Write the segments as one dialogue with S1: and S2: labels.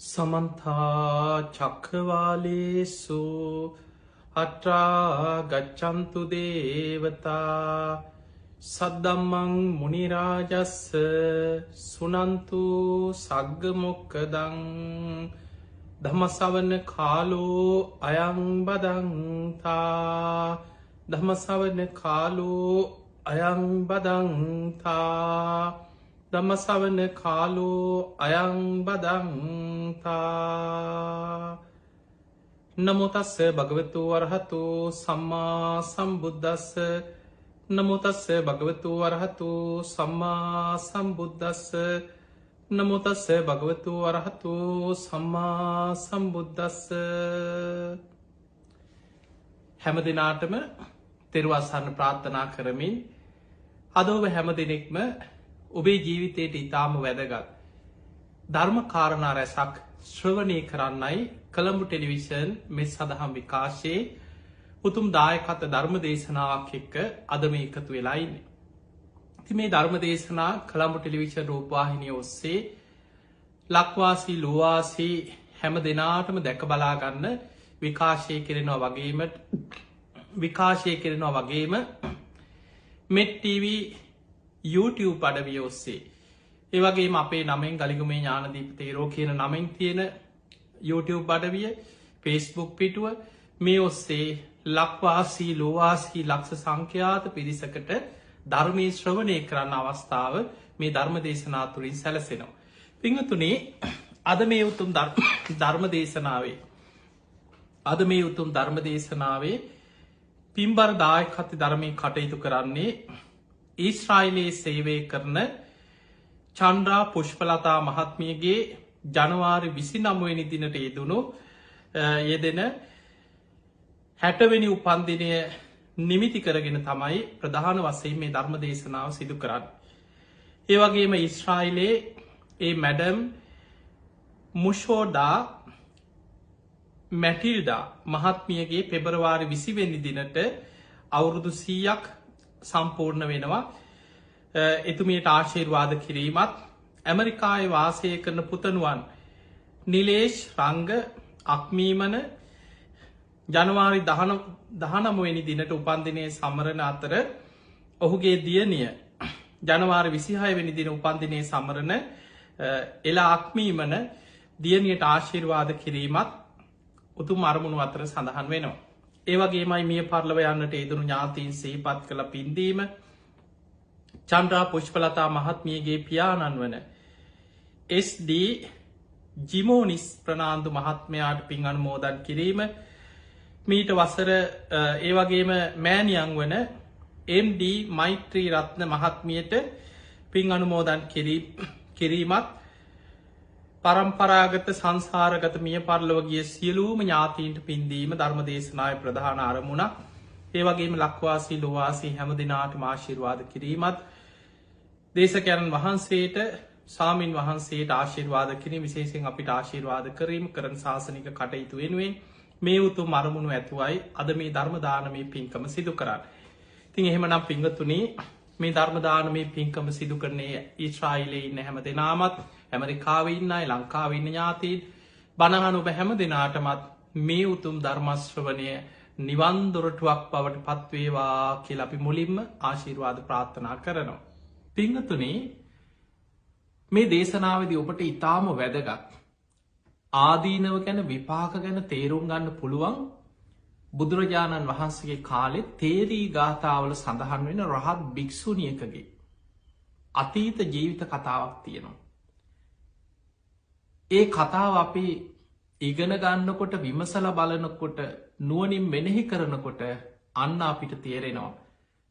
S1: සමන්තා චක්කවාලේසු අට්‍රා ගච්ඡන්තු දේවතා සද්දම්මං මුනිරාජස්ස සුනන්තු සග්ග මොක්කදං ධම්මසවන කාලෝ අයං බදන්තා ධම්මසවන කාලෝ අයං බදන්තා ධම්මසවන කාලෝ අයං බදන්තා නමෝ තස්ස භගවතු වරහතු සම්මා සම්බුද්දස්ස නමෝ තස්ස භගවතු වරහතු සම්මා සම්බුද්දස්ස නමෝ තස්ස භගවතු වරහතු සම්මා සම්බුද්දස්ස හැම දිනාටම තෙරුවන් සරණ ප්‍රාර්ථනා කරමින් අද ඔබ හැම දිනෙකම ඔබේ ජීවිතයට ඉතාම වැදගත් ධර්ම කාරණා රැසක් ශ්‍රවණය කරන්නයි කොළඹ ටෙලිවිෂන් මෙ සදහම් විකාශයේ උතුම් දායකත්ව ධර්ම දේශනාවක් එක්ක අද මේ එකතු වෙලා ඉන්නේ. ඉතින් මේ ධර්ම දේශනා කොළඹ ටෙලිවිෂන් රූපවාහිනිය ඔස්සේ ලක්වාසී ලෝවාසී හැම දෙනාටම දැක බලා ගන්න විකාශය කරනවා වගේම මෙට් TV YouTube අඩවිය ඔස්සේ ඒවගේම අපේ නමෙන් ගලිගුමේ ඥානදීප තේරෝ කියන නමෙන් තියෙන YouTube අඩවිය Facebook පිටුව මේ ඔස්සේ ලක්වාසී ලෝවාසී ලක්ෂ සංඛ්‍යාත පිරිසකට ධර්මී ශ්‍රවණය කරන්න අවස්ථාව මේ ධර්ම දේශනා තුළින් සැලසෙනවා. පිංහතුනේ අද මේ උතුම් ධර්ම දේශනාවේ පින්බර දායකත්ව ධර්මය කටයුතු කරන්නේ ඊශ්‍රායිලයේ සේවය කරන චන්ද්‍රා පුෂ්පලතා මහත්මියගේ ජනවාරි 29 වෙනි දිනට යෙදෙන 60 වෙනි උපන්දිනය නිමිති කරගෙන තමයි ප්‍රධාන වශයෙන් මේ ධර්ම දේශනාව සිදු කරන්නේ. ඒ වගේම ඊශ්‍රායිලයේ ඒ මැඩම් මුෂෝඩා මැටිල්ඩා මහත්මියගේ පෙබරවාරි 20 වෙනි දිනට අවුරුදු 100ක් සම්පූර්ණ වෙනවා. එතුමියට ආශිර්වාද කිරීමත් ඇමරිකාවේ වාසය කරන පුතණුවන් නිලේෂ් රංග අක්මීමන ජනවාරි 19 වෙනි දිනට උපන්දිනය සමරන අතර ඔහුගේ දියණිය ජනවාරි 26 වෙනි දින උපන්දිනය සමරන එලා අක්මීමන දියණියට ආශිර්වාද කිරීමත් උතුම් අරමුණු අතර සඳහන් වෙනවා. ඒවගේමයි මිය පරලව යන්නට යෙදුණු ඥාතීන් සිහිපත් කළ පින්දීම චන්ද්‍රා පුෂ්පලතා මහත්මියගේ පියාණන් වන SD ජිමෝනිස් ප්‍රනාන්දු මහත්මයාට පින් අනුමෝදන් කිරීම මීට වසර ඒවගේම මෑනියන් වන MD මෛත්‍රී රත්න මහත්මියට පින් අනුමෝදන් කිරීමත් පරම්පරාගත සංසාරගත මිය පරලොවගිය සියලූම ඥාතීන්ට පින්දීම ධර්ම දේශනාය ප්‍රධාන අරමුණක්. ඒවගේම ලක්වාසී ලොවාසී හැම දෙනාට ආශිර්වාද කිරීමත් දේශකයන් වහන්සේට සාමීන් වහන්සේට ආශිර්වාද කිරීම විශේෂයෙන් අපිට ආශිර්වාද කිරීම කරන ශාසනික කටයුතු වෙනුවෙන් මේ උතුම් අරමුණු ඇතුවයි අද මේ ධර්ම දානමේ පින්කම සිදු කරන්න. ඉතින් එහෙමනම් පින්වතුනි මේ ධර්ම දානමේ පින්කම සිදු කරන්නේ ඊශ්‍රායිලයේ ඉන්න හැම දෙනාමත් ඇමරිකාවේ ඉන්න අය ලංකාවේ ඉන්න ඥාතීන් බණහන ඔබ හැම දෙනාටමත් මේ උතුම් ධර්ම ශ්‍රවණය නිවන් දොරටුවක් බවට පත්වේවා කියලා අපි මුලින්ම ආශිර්වාද ප්‍රාර්ථනා කරනවා. පින්වතුනි මේ දේශනාවේදී ඔබට ඊටාම වැදගත් ආදීනව ගැන විපාක ගැන තේරුම් ගන්න පුළුවන් බුදුරජාණන් වහන්සේගේ කාලේ තේරී ගාථාවල සඳහන් වෙන රහත් භික්ෂුණියකගේ අතීත ජීවිත කතාවක් තියෙනවා. ඒ කතාව අපි ඉගෙන ගන්නකොට විමසලා බලනකොට නුවණින් මෙනෙහි කරනකොට අන්න අපිට තේරෙනවා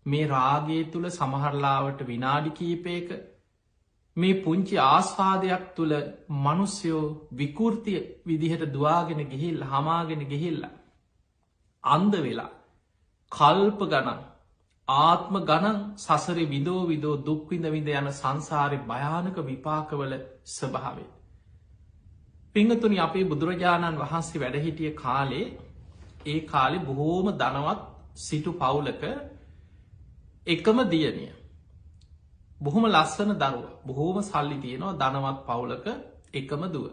S1: මේ රාගය තුල සමහරලාවට විනාඩි කිහිපයක මේ පුංචි ආස්වාදයක් තුල මිනිස්සුયો විකෘති විදිහට දුවාගෙන ගිහිල්ලා හමාගෙන ගිහිල්ලා අන්ධ වෙලා කල්ප ගණන් ආත්ම ගණන් සසරේ විදෝ දුක් විඳ යන සංසාරේ භයානක විපාකවල ස්වභාවය. පිංගතුනි අපේ බුදුරජාණන් වහන්සේ වැඩ හිටිය කාලේ ඒ කාලේ බොහෝම ධනවත් සිටු පවුලක එකම දියණිය බොහොම ලස්සන දරුවා බොහෝම සල්ලි තියෙනවා ධනවත් පවුලක එකම දුව.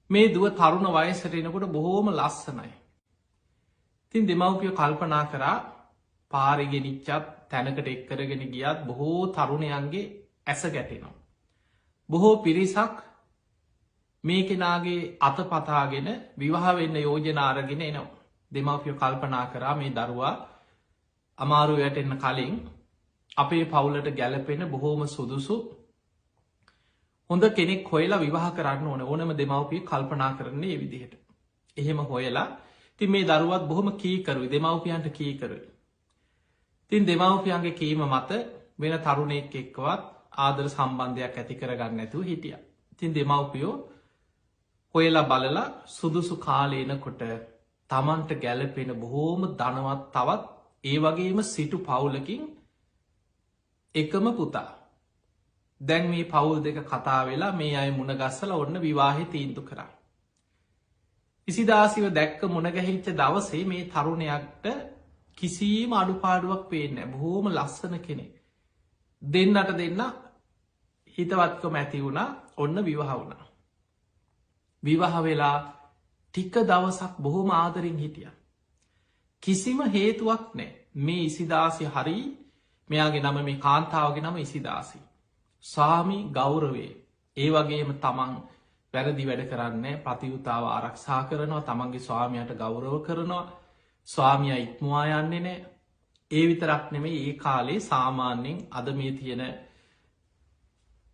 S1: මේ දුව තරුණ වයසට එනකොට බොහෝම ලස්සනයි. තින් දෙමව්පිය කල්පනා කරා පාරිගෙනනිච්චත් තැනකට එක්කරගෙන ගියත් බොහෝ තරුණයන්ගේ ඇස ගැටෙනවා. බොහෝ පිරිසක් මේ කෙනාගේ අත පතාගෙන විවාහවෙන්න යෝජනාරගෙන එනවා. දෙමව්පිය කල්පනා කරා මේ දරුවා අමාරුවයට එන්න කලින් අපේ පවුලට ගැලපෙන බොහෝම සුදුසු හොඳ කෙනෙක් හොයලා විවාහ කරන්න ඕනම දෙමව්පිය කල්පනා කරන්නේ ඒ විදිහට. එහෙම හොයලා ති මේ දරුවත් බොහොම කීකරුයි දෙමව්පියන්ට කීකරුයි. තින් දෙමව්පියන්ගේ කීම මත වෙන තරුණෙක් එක්කවත් ආදර සම්බන්ධයක් ඇති කරගන්න ඇතුව හිටිය. තින් දෙමව්පියෝ හොයලා බලලා සුදුසු කාලේනකොට තමන්ට ගැලපෙන බොහෝම දනවත් තවත් ඒ වගේම සිටු පවුලකින් එකම පුතා. දැන් මේ පවුල් දෙක කතා වෙලා මේ අය මුණගස්සල ඔන්න විවාහෙ තීන්දු කරා. ඉසිදාසිව දැක්ක මුණගැහිච්ච දවසේ මේ තරුණයක්ට කිසිීම අඩුපාඩුවක් පේන්න බොහෝම ලස්සන කෙනෙ. දෙන්නට දෙන්න හිතවත්කම ඇති වුණා ඔන්න විවාහ වුණා. විවාහ වෙලා ටික දවසක් බොහොම ආදරින් හිටිය. කිසිම හේතුවක් නෑ මේ ඉසිදාසි හරි මෙයාගේ නම මේ කාන්තාවගේ නම ඉසිදාසි. ස්වාමි ගෞරවේ ඒ වගේම තමන් වැරදි වැඩ කරන්න ප්‍රතියුතාව ආරක්ෂා කරනවා තමන්ගේ ස්වාමයට ගෞරව කරනවා ස්වාමිය ඉක්මවා යන්නේ නෑ ඒ විතරක් නෙමේ ඒ කාලේ සාමාන්‍යෙන් අද මේ තියෙන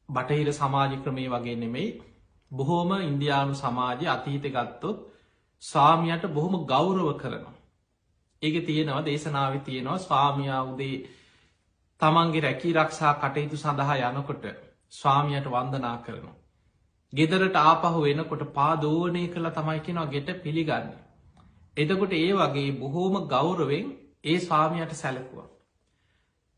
S1: බටහිර සමාජ ක්‍රමේ වගේ නෙමෙයි බොහෝම ඉන්දයානු සමාජය අතීත ගත්තොත් ස්වාමියයට බොහොම ගෞරව කරනවා. ඒක තියෙනවා දේශනාව තියෙනවා ස්වාමියා උදේ තමන්ගේ රැකී රක්ෂා කටයුතු සඳහා යනකොට ස්වාමියයට වන්දනා කරනවා. ගෙදරට ආපහු වෙනකොට පාදෝනය කළ තමයි කෙනවා ගෙට පිළිගන්න. එතකොට ඒ වගේ බොහෝම ගෞරවෙන් ඒ ස්වාමියයට සැලකුවා.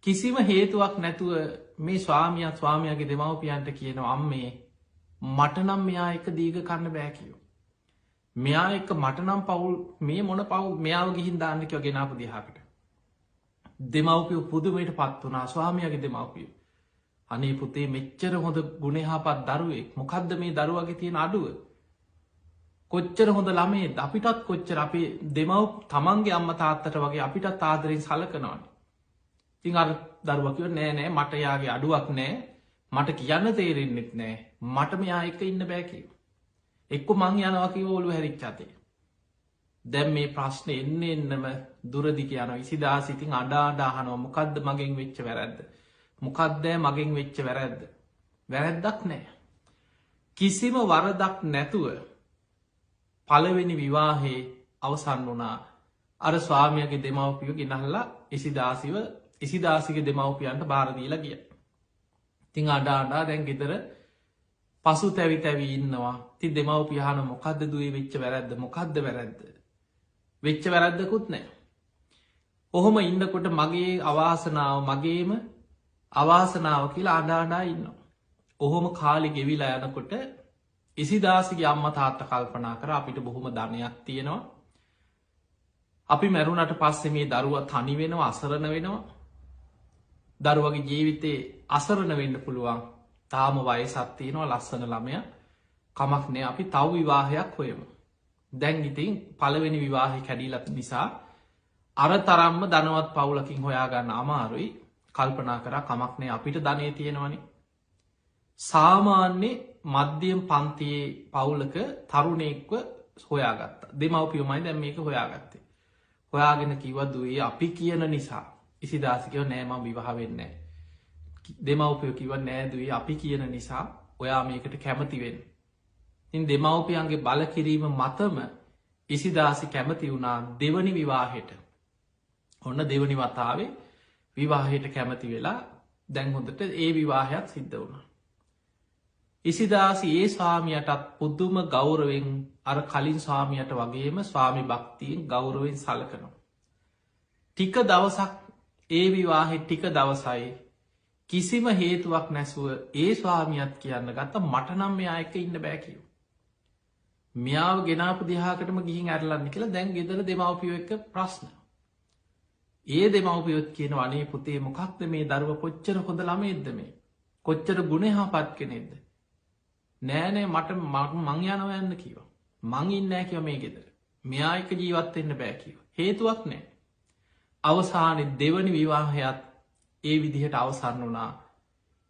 S1: කිසිම හේතුවක් නැතුව මේ ස්වාමියගේ දෙමව්පියන්ට කියනවා අම්මේ මටනම් මෙයා එක දීග කන්න බෑකියෝ. මෙයා එක මටනම් පවුල් මේ මොන පවුල් මෙයාව ගිහින් දාන්නකව ගෙනාපු දිහාකට. දෙමව්පිය පුදුමයට පත් වනා ස්වාමියගේ දෙමව්පිය. අනේ පුතේ මෙච්චර හොඳ ගුණහාපත් දරුවෙක් මොකක්ද මේ දරුවගේ තියෙන අඩුව. කොච්චර හොඳ ළමේ අපිටත් කොච්චර අපේ දෙමව් තමන්ගේ අම්ම තාත්තට වගේ අපිටත් ආදරෙන් සලකනවාන. තිං අර දරුවකිව නෑනෑ මට යාගේ අඩුවක් නෑ මට කියන්න තේරෙන්න්නෙත් නෑ මට මෙයා එක ඉන්න බෑකිව. එක්කො මං යනවකිව ඔලු හැරිච්චාතේ. දැම් මේ ප්‍රශ්න එන්නම දුරදික යන විසිදාසිතින් අඩාඩාහනව මොකක්ද මගෙන් වෙච්ච වැරැද්ද. මොකක්දෑ මගෙන් වෙච්ච වැරැද්ද. වැරැද්දක් නෑ. කිසිම වරදක් නැතුව පළවෙනි විවාහේ අවසන් වනා අර ස්වාමියගේ දෙමව්පියෝ ගෙනහල්ලා ඉසිදාසිගේ දෙමව්පියන්ට භාරදීලා ගිය. තිං අඩාඩා දැන් ගෙදර පසු තැවි තැවී ඉන්නවා ති දෙමව්පියහන මොකක්ද දුවේ වෙච්ච වැරැද්ද මොකක්ද වැරැද්ද. වෙච්ච වැරැද්දකුත් නෑ. ඔහොම ඉන්නකොට මගේ අවාසනාව මගේම අවාසනාව කියලා අඩාඩා ඉන්න. ඔහොම කාලි ගෙවිලා යනකොට ඉසිදාසිගේ අම්ම තාත්ත කල්පනා කර අපිට බොහොම ධනයක් තියෙනවා. අපි මැරුණට පස්සෙ මේ දරුව තනි වෙනවා අසරණ වෙනවා. දරුවගේ ජීවිතේ අසරණ වෙන්න පුළුවන් තාම වයසත්තියනවා ලස්සන ළමය කමක් නෑ අපි තව විවාහයක් හොයමු. දැන් ඉතින් පළවෙනි විවාහි කැඩීලත් නිසා අර තරම්ම දනවත් පවුලකින් හොයාගන්න අමාරුයි කල්පනා කර කමක්නේ අපිට ධනය තියෙනවනි. සාමාන්‍ය මධ්‍යම් පන්තියේ පවුලක තරුණෙක්ව හොයාගත්ත දෙමව්පියෝමයි දැම් මේක හොයාගත්තේ. හොයාගෙන කිවදුවේ අපි කියන නිසා ඉසිදාසිකව නෑම විවාහ වෙන්න. දෙමව්පයෝ කිව නෑදුවේ අපි කියන නිසා ඔයා මේකට කැමතිවෙන්. ඉන් දෙමව්පියන්ගේ බල කිරීම මතම ඉසිදාසි කැමති වුණා දෙවනි විවාහයට. ඔන්න දෙවනි වතාවේ විවාහයට කැමති වෙලා දැන් හොඳට ඒ විවාහයක් සිද්ධ වුණා. ඉසිදාසි ඒ ස්වාමියටත් පුද්දුම ගෞරවෙන් අර කලින් ස්වාමියට වගේම ස්වාමි භක්තියෙන් ගෞරවෙන් සලකනවා. ටික දවසක් ඒ විවාහෙ ටික දවසයි කිසිම හේතුවක් නැසුව ඒ ස්වාමියත් කියන්න ගත්ත මටනම් මෙයා එක ඉන්න බෑකිව. මෙයාව ගෙනාපු දිහාකටම ගිහින් ඇරලන්න කියලා දැන් ගෙදර දෙමව්පියෝ එක ප්‍රශ්න. ඒ දෙමව්පියොත් කියන වනේ පුතේ මොකක්ද මේ දරුව කොච්චර හොඳ ළමෙද්ද මේ කොච්චර ගුණහා පත් කෙනෙක්ද. නෑනෑ මට මං යනවා යන්න කිව. මං ඉන්නෑ කිව මේ ගෙදර. මෙයා එක ජීවත්වෙන්න බෑ කිව. හේතුවක් නෑ. අවසානෙ දෙවනි විවාහයත් ඒ විදිහට අවසන්න වනා.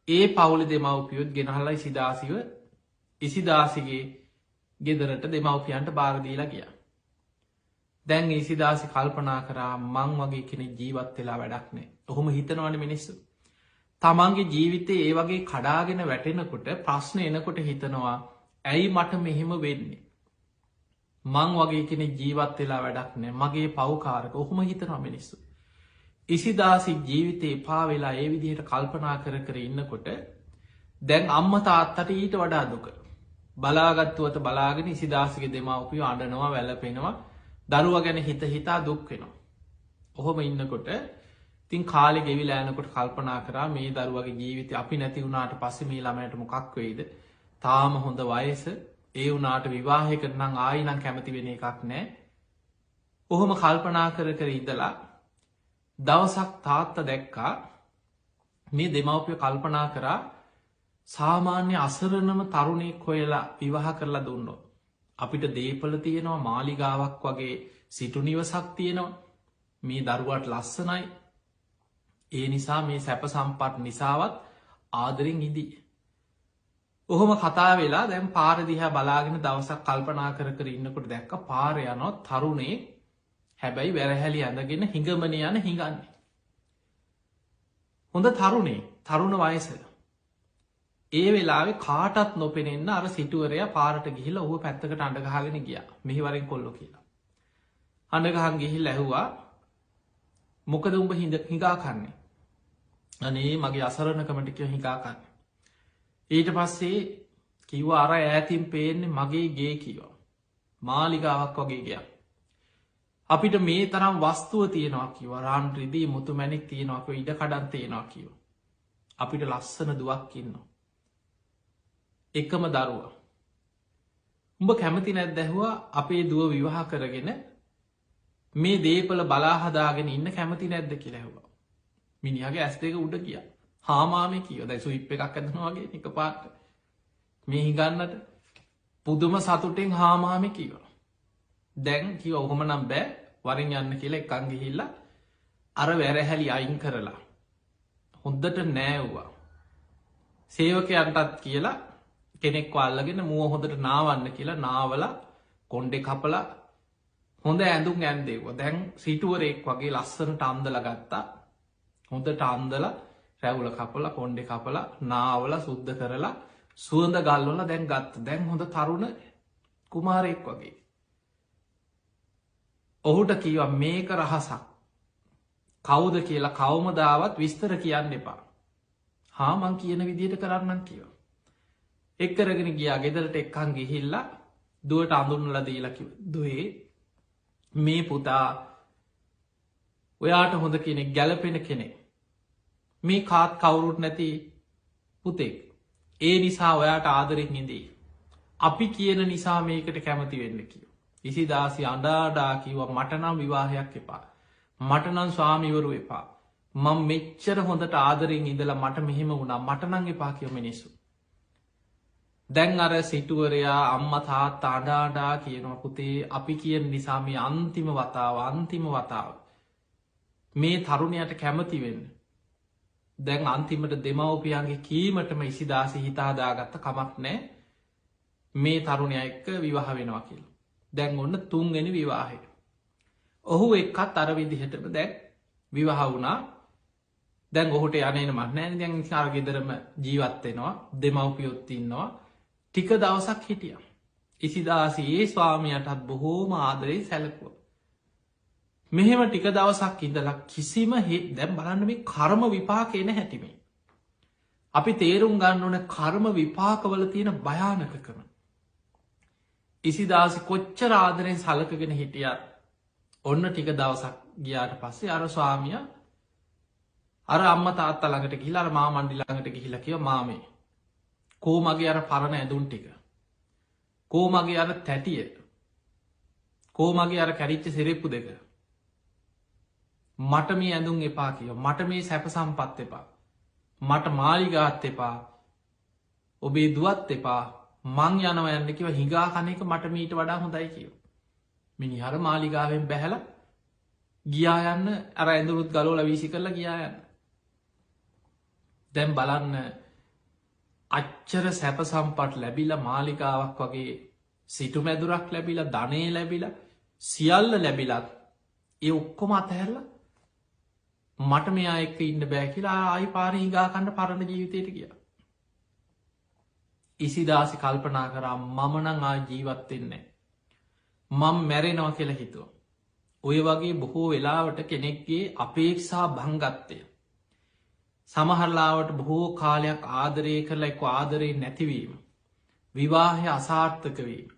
S1: ඒ පවුලි දෙමවපියොත් ගෙනහල්ලයි සිදාසිව ඉසිදාසිගේ ගෙදරට දෙමවපියන්ට බාරදීලා ගිය. දැන් ඉසිදාසි කල්පනා කරා මං වගේ කෙනෙ ජීවත් වෙලා වැඩක් නෑ. ඔහොම හිතනවන මිනිස්සු. තමන්ගේ ජීවිතය ඒ වගේ කඩාගෙන වැටෙනකොට ප්‍රශ්න එනකොට හිතනවා ඇයි මට මෙහෙම වෙන්නේ. මං වගේ කෙනෙ ජීවත් වෙලා වැඩක් නෑ මගේ පව්කාරක ඔහොම හිතනවා මිනිස්සු. ඉසිදාසි ජීවිතය එපා වෙලා ඒ විදිහට කල්පනා කර කර ඉන්නකොට දැන් අම්ම තාත්තට ඊට වඩා දුක. බලාගත්තුවත බලාගෙන ඉසිදාසිගේ දෙමවපිය අඩනවා වැලපෙනවා දරුව ගැන හිත හිතා දුක්වෙනවා. ඔහොම ඉන්නකොට තින් කාලෙ ගෙවි ලෑනකොට කල්පනා කරා මේ දරුවගේ ජීවිත අපි නැති වුණට පස්ස මේ ළමයට මොකක් වෙයිද තාම හොඳ වයස ඒ වනාට විවාහය කරනම් ආයිනම් කැමති වෙන එකක් නෑ. ඔහොම කල්පනා කර කර ඉදලා දවසක් තාත්ත දැක්කා මේ දෙමවපය කල්පනා කරා සාමාන්‍ය අසරණම තරුණෙක් හොයලා විවාහ කරලා දුන්නෝ. අපිට දේපල තියෙනවා මාලිගාවක් වගේ සිටු නිවසක් තියෙනවා මේ දරුවට ලස්සනයි. ඒ නිසා මේ සැප සම්පට් නිසාවත් ආදරෙන් ඉදී. ඔහොම කතා වෙලා දැම් පාරදිහා බලාගෙන දවසක් කල්පනා කර කර ඉන්නකොට දැක්ක පාරයනොත් තරුණේ හැබැයි වැරහැලි ඇඳගෙන හිඟමන යන හිඟන්නේ. හොඳ තරුණේ තරුණ වයස. ඒ වෙලාවෙ කාටත් නොපෙනෙන්න අර සිටුවරය පාරට ගිහිල ඔහු පැත්තකට අඩගහගෙන ගිය මෙහිවරෙන් කොල්ලො කියලා. අඩගහන් ගිහිල් ඇහුවා මොකද උඹ හිඟා කන්නේ. අනේ මගේ අසරණකමටිකව හිඟාකන්න. ඊට පස්සේ කිව්ව අර ඈතින් පේන්නේ මගේ ගේ කියවා. මාලිගාවක් වගේ ගිය. අපිට මේ තරම් වස්තුව තියෙනවා කිව රාන් රිදී මුතු මැනික් තියෙනවාක ඉඩ කඩන් තියෙනවා කිව. අපිට ලස්සන දුවක් ඉන්නවා. එකම දරුව. උඹ කැමති නැද්දැහවා අපේ දුව විවාහ කරගෙන මේ දේපල බලාහදාගෙන ඉන්න කැමති නැද්ද කියලැහවා. මිනිහගේ ඇස් දෙක උඩ කිය හාමාම කියව දැ සුයිප් එකක් ඇදනවාගේ එක පාට මේ හිගන්නට පුදුම සතුටෙන් හාමාම කියව. දැන් කිව ඔහොම නම් බෑ වරින් යන්න කියලා එකන් ගිහිල්ලා අර වැරහැලි අයින් කරලා හොද්දට නෑව්වා. සේවකයන්ටත් කියලා කෙනෙක් වල්ලගෙන මුව හොඳට නාවන්න කියලා නාවල කොන්්ඩෙ කපලා හොඳ ඇඳුම් ඇන්දේව දැන් සිටුවරෙක් වගේ ලස්සනට අන්දල ගත්තා හොඳට අන්දල රැවුල කපල කොන්්ඩෙ කපල නාවල සුද්ධ කරලා සුවඳ ගල්වල දැන් ගත්ත දැන් හොඳ තරුණ කුමාරයෙක් වගේ. ඔහුට කියව මේක රහසක් කවුද කියලා කවමදාවත් විස්තර කියන්න එපා. හාමං කියන විදියට කරන්නන් කියව. එක්කරගෙන ගියා ගෙදරට එක්කන් ගිහිල්ලා දුවට අඳුන්නල දීලකිව දුවේ මේ පුතා ඔයාට හොඳ කෙනෙක් ගැලපෙන කෙනෙක් මේ කාත් කවුරුත් නැති පුතෙක් ඒ නිසා ඔයාට ආදරෙක් ඉදී අපි කියන නිසා මේකට කැමති වෙන්න කිය. ඉසිදාසි අඩාඩා කිව මටනම් විවාහයක් එපා මටනන් ස්වාමිවරු එපා මං මෙච්චර හොඳට ආදරෙන් ඉඳලා මට මෙහෙම වුණා මටනං එපා කියව මිනිස්සු. දැන් අර සිටුවරයා අම්ම තාත් අඩාඩා කියනවා පුතේ අපි කියන නිසා මේ අන්තිම වතාව මේ තරුණයට කැමතිවෙන්න. දැන් අන්තිමට දෙමවපියන්ගේ කීමටම ඉසිදාසි හිතාදාගත්ත කමක් නෑ මේ තරුණය එක්ක විවාහ වෙනවා කියල. දැන් ඔන්න තුන්ගෙන විවාහය. ඔහු එක්කත් අර විදිහටම දැක් විවාහ වුණා දැන් ඔහුට යනන මන්නෑ දැන් සාර්ගෙදරම ජීවත්වෙනවා දෙමවපියොත්තින්නවා ටික දවසක් හිටිය. ඉසිදාසි ඒ ස්වාමියයටත් බොහෝම ආදරේ සැලකුව. මෙහෙම ටික දවසක් ඉඳලා කිසිම හෙත් දැම් බලන්න මේ කර්ම විපාකයන හැටිමේ. අපි තේරුම් ගන්න ඕන කර්ම විපාකවල තියෙන භයානකකම. ඉසිදාසි කොච්චර ආදරෙන් සලකගෙන හිටියත් ඔන්න ටික දවසක් ගියාට පස්සේ අර ස්වාමිය අර අම්ම තාත්ත ළඟට ගිහිලා අර මා මණ්ඩිලඟට ගිහිලා කියව මාමේ කෝ මගේ අර පරණ ඇඳුන් ටික කෝ මගේ අර තැටිය කෝ මගේ අර කැරිච්ච සිරෙප්පු දෙක මට මේ ඇඳුම් එපා කියව මට මේ සැප සම්පත් එපා මට මාලිගාත් එපා ඔබේ දුවත් එපා මං යනව යන්න කිව හිඟා කනක මට මීට වඩා හොඳයි කියව. මිනිහර මාලිගාවෙන් බැහල ගියා යන්න අර ඇඳුරුත් ගලෝල වීසි කරලා ගියා යන්න. දැම් බලන්න අච්චර සැප සම්පට් ලැබිල මාලිකාවක් වගේ සිටු මැදුරක් ලැබිල ධනය ලැබිල සියල්ල ලැබිලත් ඒ ඔක්කොම අතහැරල මට මෙයා එක්ක ඉන්න බෑ කියලා ආයි පාර හිඟාකන්න පරණ ජීවිතයට කිය. ඉසිදාසි කල්පනා කරා මමනං ආ ජීවත්වෙන්නේ. මං මැරෙනවා කියලා හිතුව. ඔය වගේ බොහෝ වෙලාවට කෙනෙක්ගේ අපේක්ෂා භංගත්තය. සමහරලාවට බොහෝ කාලයක් ආදරය කරලා එක්ක ආදරය නැතිවීම. විවාහය අසාර්ථකවීම.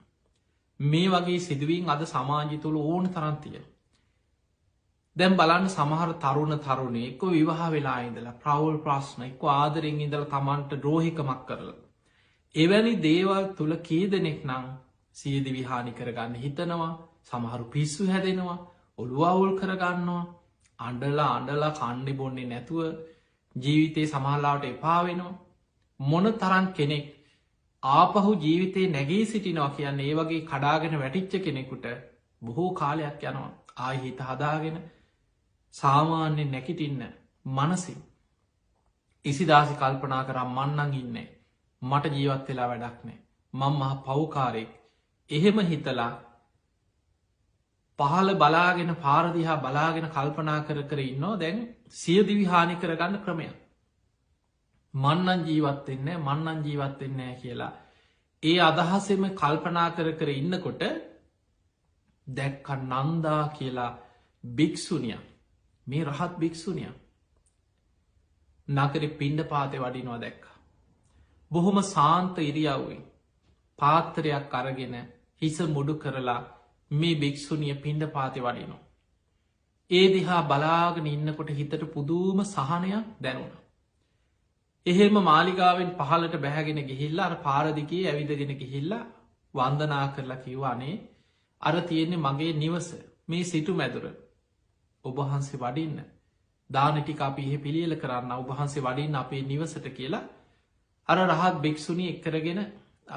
S1: මේ වගේ සිදුවීන් අද සමාජි තුළ ඕන තරන්තිය. දැම් බලන්න සමහර තරුණ තරුණය එක්ක විවාහ වෙලා ඉඳලා ප්‍රවුල් ප්‍රශ්න එක්ක ආදරෙන් ඉඳල තමන්ට ද්‍රෝහිකමක් කරලා. එවැනි දේවල් තුළ කීදනෙක් නං සියදි විහානි කරගන්න හිතනවා සමහරු පිස්සු හැදෙනවා ඔළුවවුල් කරගන්නවා අන්ඩලා කණ්ඩි බොන්නේ නැතුව ජීවිතයේ සමහල්ලාවට එපා වෙනවා මොන තරන් කෙනෙක් ආපහු ජීවිතේ නැගී සිටිනවා කියන්න ඒ වගේ කඩාගෙන වැටිච්ච කෙනෙකුට බොහෝ කාලයක් යනවා ආහිත හදාගෙන සාමාන්‍යෙන් නැකිටින්න මනසින් ඉසිදාසි කල්පනා කරම් මන්නන් ඉන්නේ මට ජීවත් වෙලා වැඩක් නෑ මං මහ පව්කාරෙක් එහෙම හිතලා පහල බලාගෙන පාරදිහා බලාගෙන කල්පනා කර ඉන්නවා දැන් සියදිවි හානි කරගන්න ක්‍රමය මන්නන් ජීවත්වෙන්නේ මන්නන් ජීවත්වෙන්නේ කියලා ඒ අදහසෙම කල්පනා කර ඉන්නකොට දැක්ක නන්දා කියලා භික්‍ෂුනිය මේ රහත් භික්‍ෂුනිය නකර පිණ්ඩ පාතය වඩිනවා දැක්ක. බොහොම සාන්ත ඉරියව්වෙන් පාත්තරයක් අරගෙන හිස මුඩු කරලා මේ භික්‍ෂුනිය පිණ්ඩ පාතය වඩිනවා. ඒ දිහා බලාගෙන ඉන්නකොට හිතට පුදුම සහනයක් දැනුණ. එහෙම මාලිගාවෙන් පහලට බැහැගෙන ගිහිල්ලා අර පාරදිකේ ඇවිදගෙන ගිහිල්ලා වන්දනා කරලා කිව්වානේ අර තියෙන්නේ මගේ නිවස මේ සිටු මැදුර ඔබහන්සේ වඩින්න දානටික අපි එහෙ පිළියල කරන්න ඔබහන්සේ වඩින්න අපේ නිවසට කියලා අර රහත් භික්‍ෂුණී එක්කරගෙන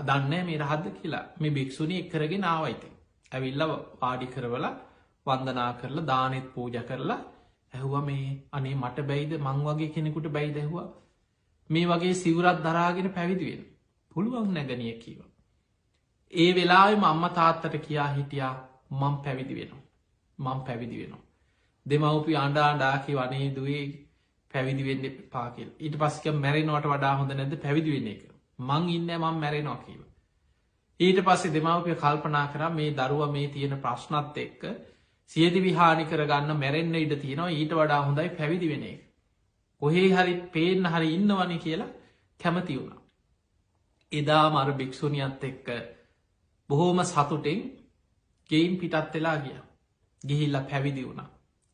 S1: දන්න මේ රහද කියලා මේ භික්‍ෂුණී එක්කරගෙන ආවයිති ඇවිල්ල පාඩි කරවලා වන්දනා කරලා දානෙත් පූජ කරලා ඇහුව මේ අනේ මට බැයිද මං වගේ කෙනෙකුට බැයි දැහවා මේ වගේ සිවරත් දරාගෙන පැවිදිවෙන පුළුවන් නැගනිය කීව. ඒ වෙලාම අම්ම තාත්තට කියා හිටියා මං පැවිදි වෙනවා. මං පැවිදි වෙනවා. දෙමවපි අන්ඩාන්ඩාකි වනේ දුවේ පැවිදිවෙන්න පාකිල් ඊට පස්ක මැරෙනවට වඩා හොඳ නැද පැවිදිවෙන්න එක මං ඉන්න මං මැරෙනවා කියව. ඊට පස්සේ දෙමවපිය කල්පනා කර මේ දරුව මේ තියෙන ප්‍රශ්නත් එක්ක සියදි විහානි කරගන්න මැරෙන්න්න ඉඩ තියෙනවා ඊට වඩා හොඳයි පැවිදි වෙන එක. කොහේ හරි පේෙන් හරි ඉන්නවන කියලා කැමති වුණා. එදා මර භික්‍ෂුණියත් එක්ක බොහෝම සතුටෙන් ගෙයින් පිටත් වෙලා ගිය ගිහිල්ල පැවිදි වුණා.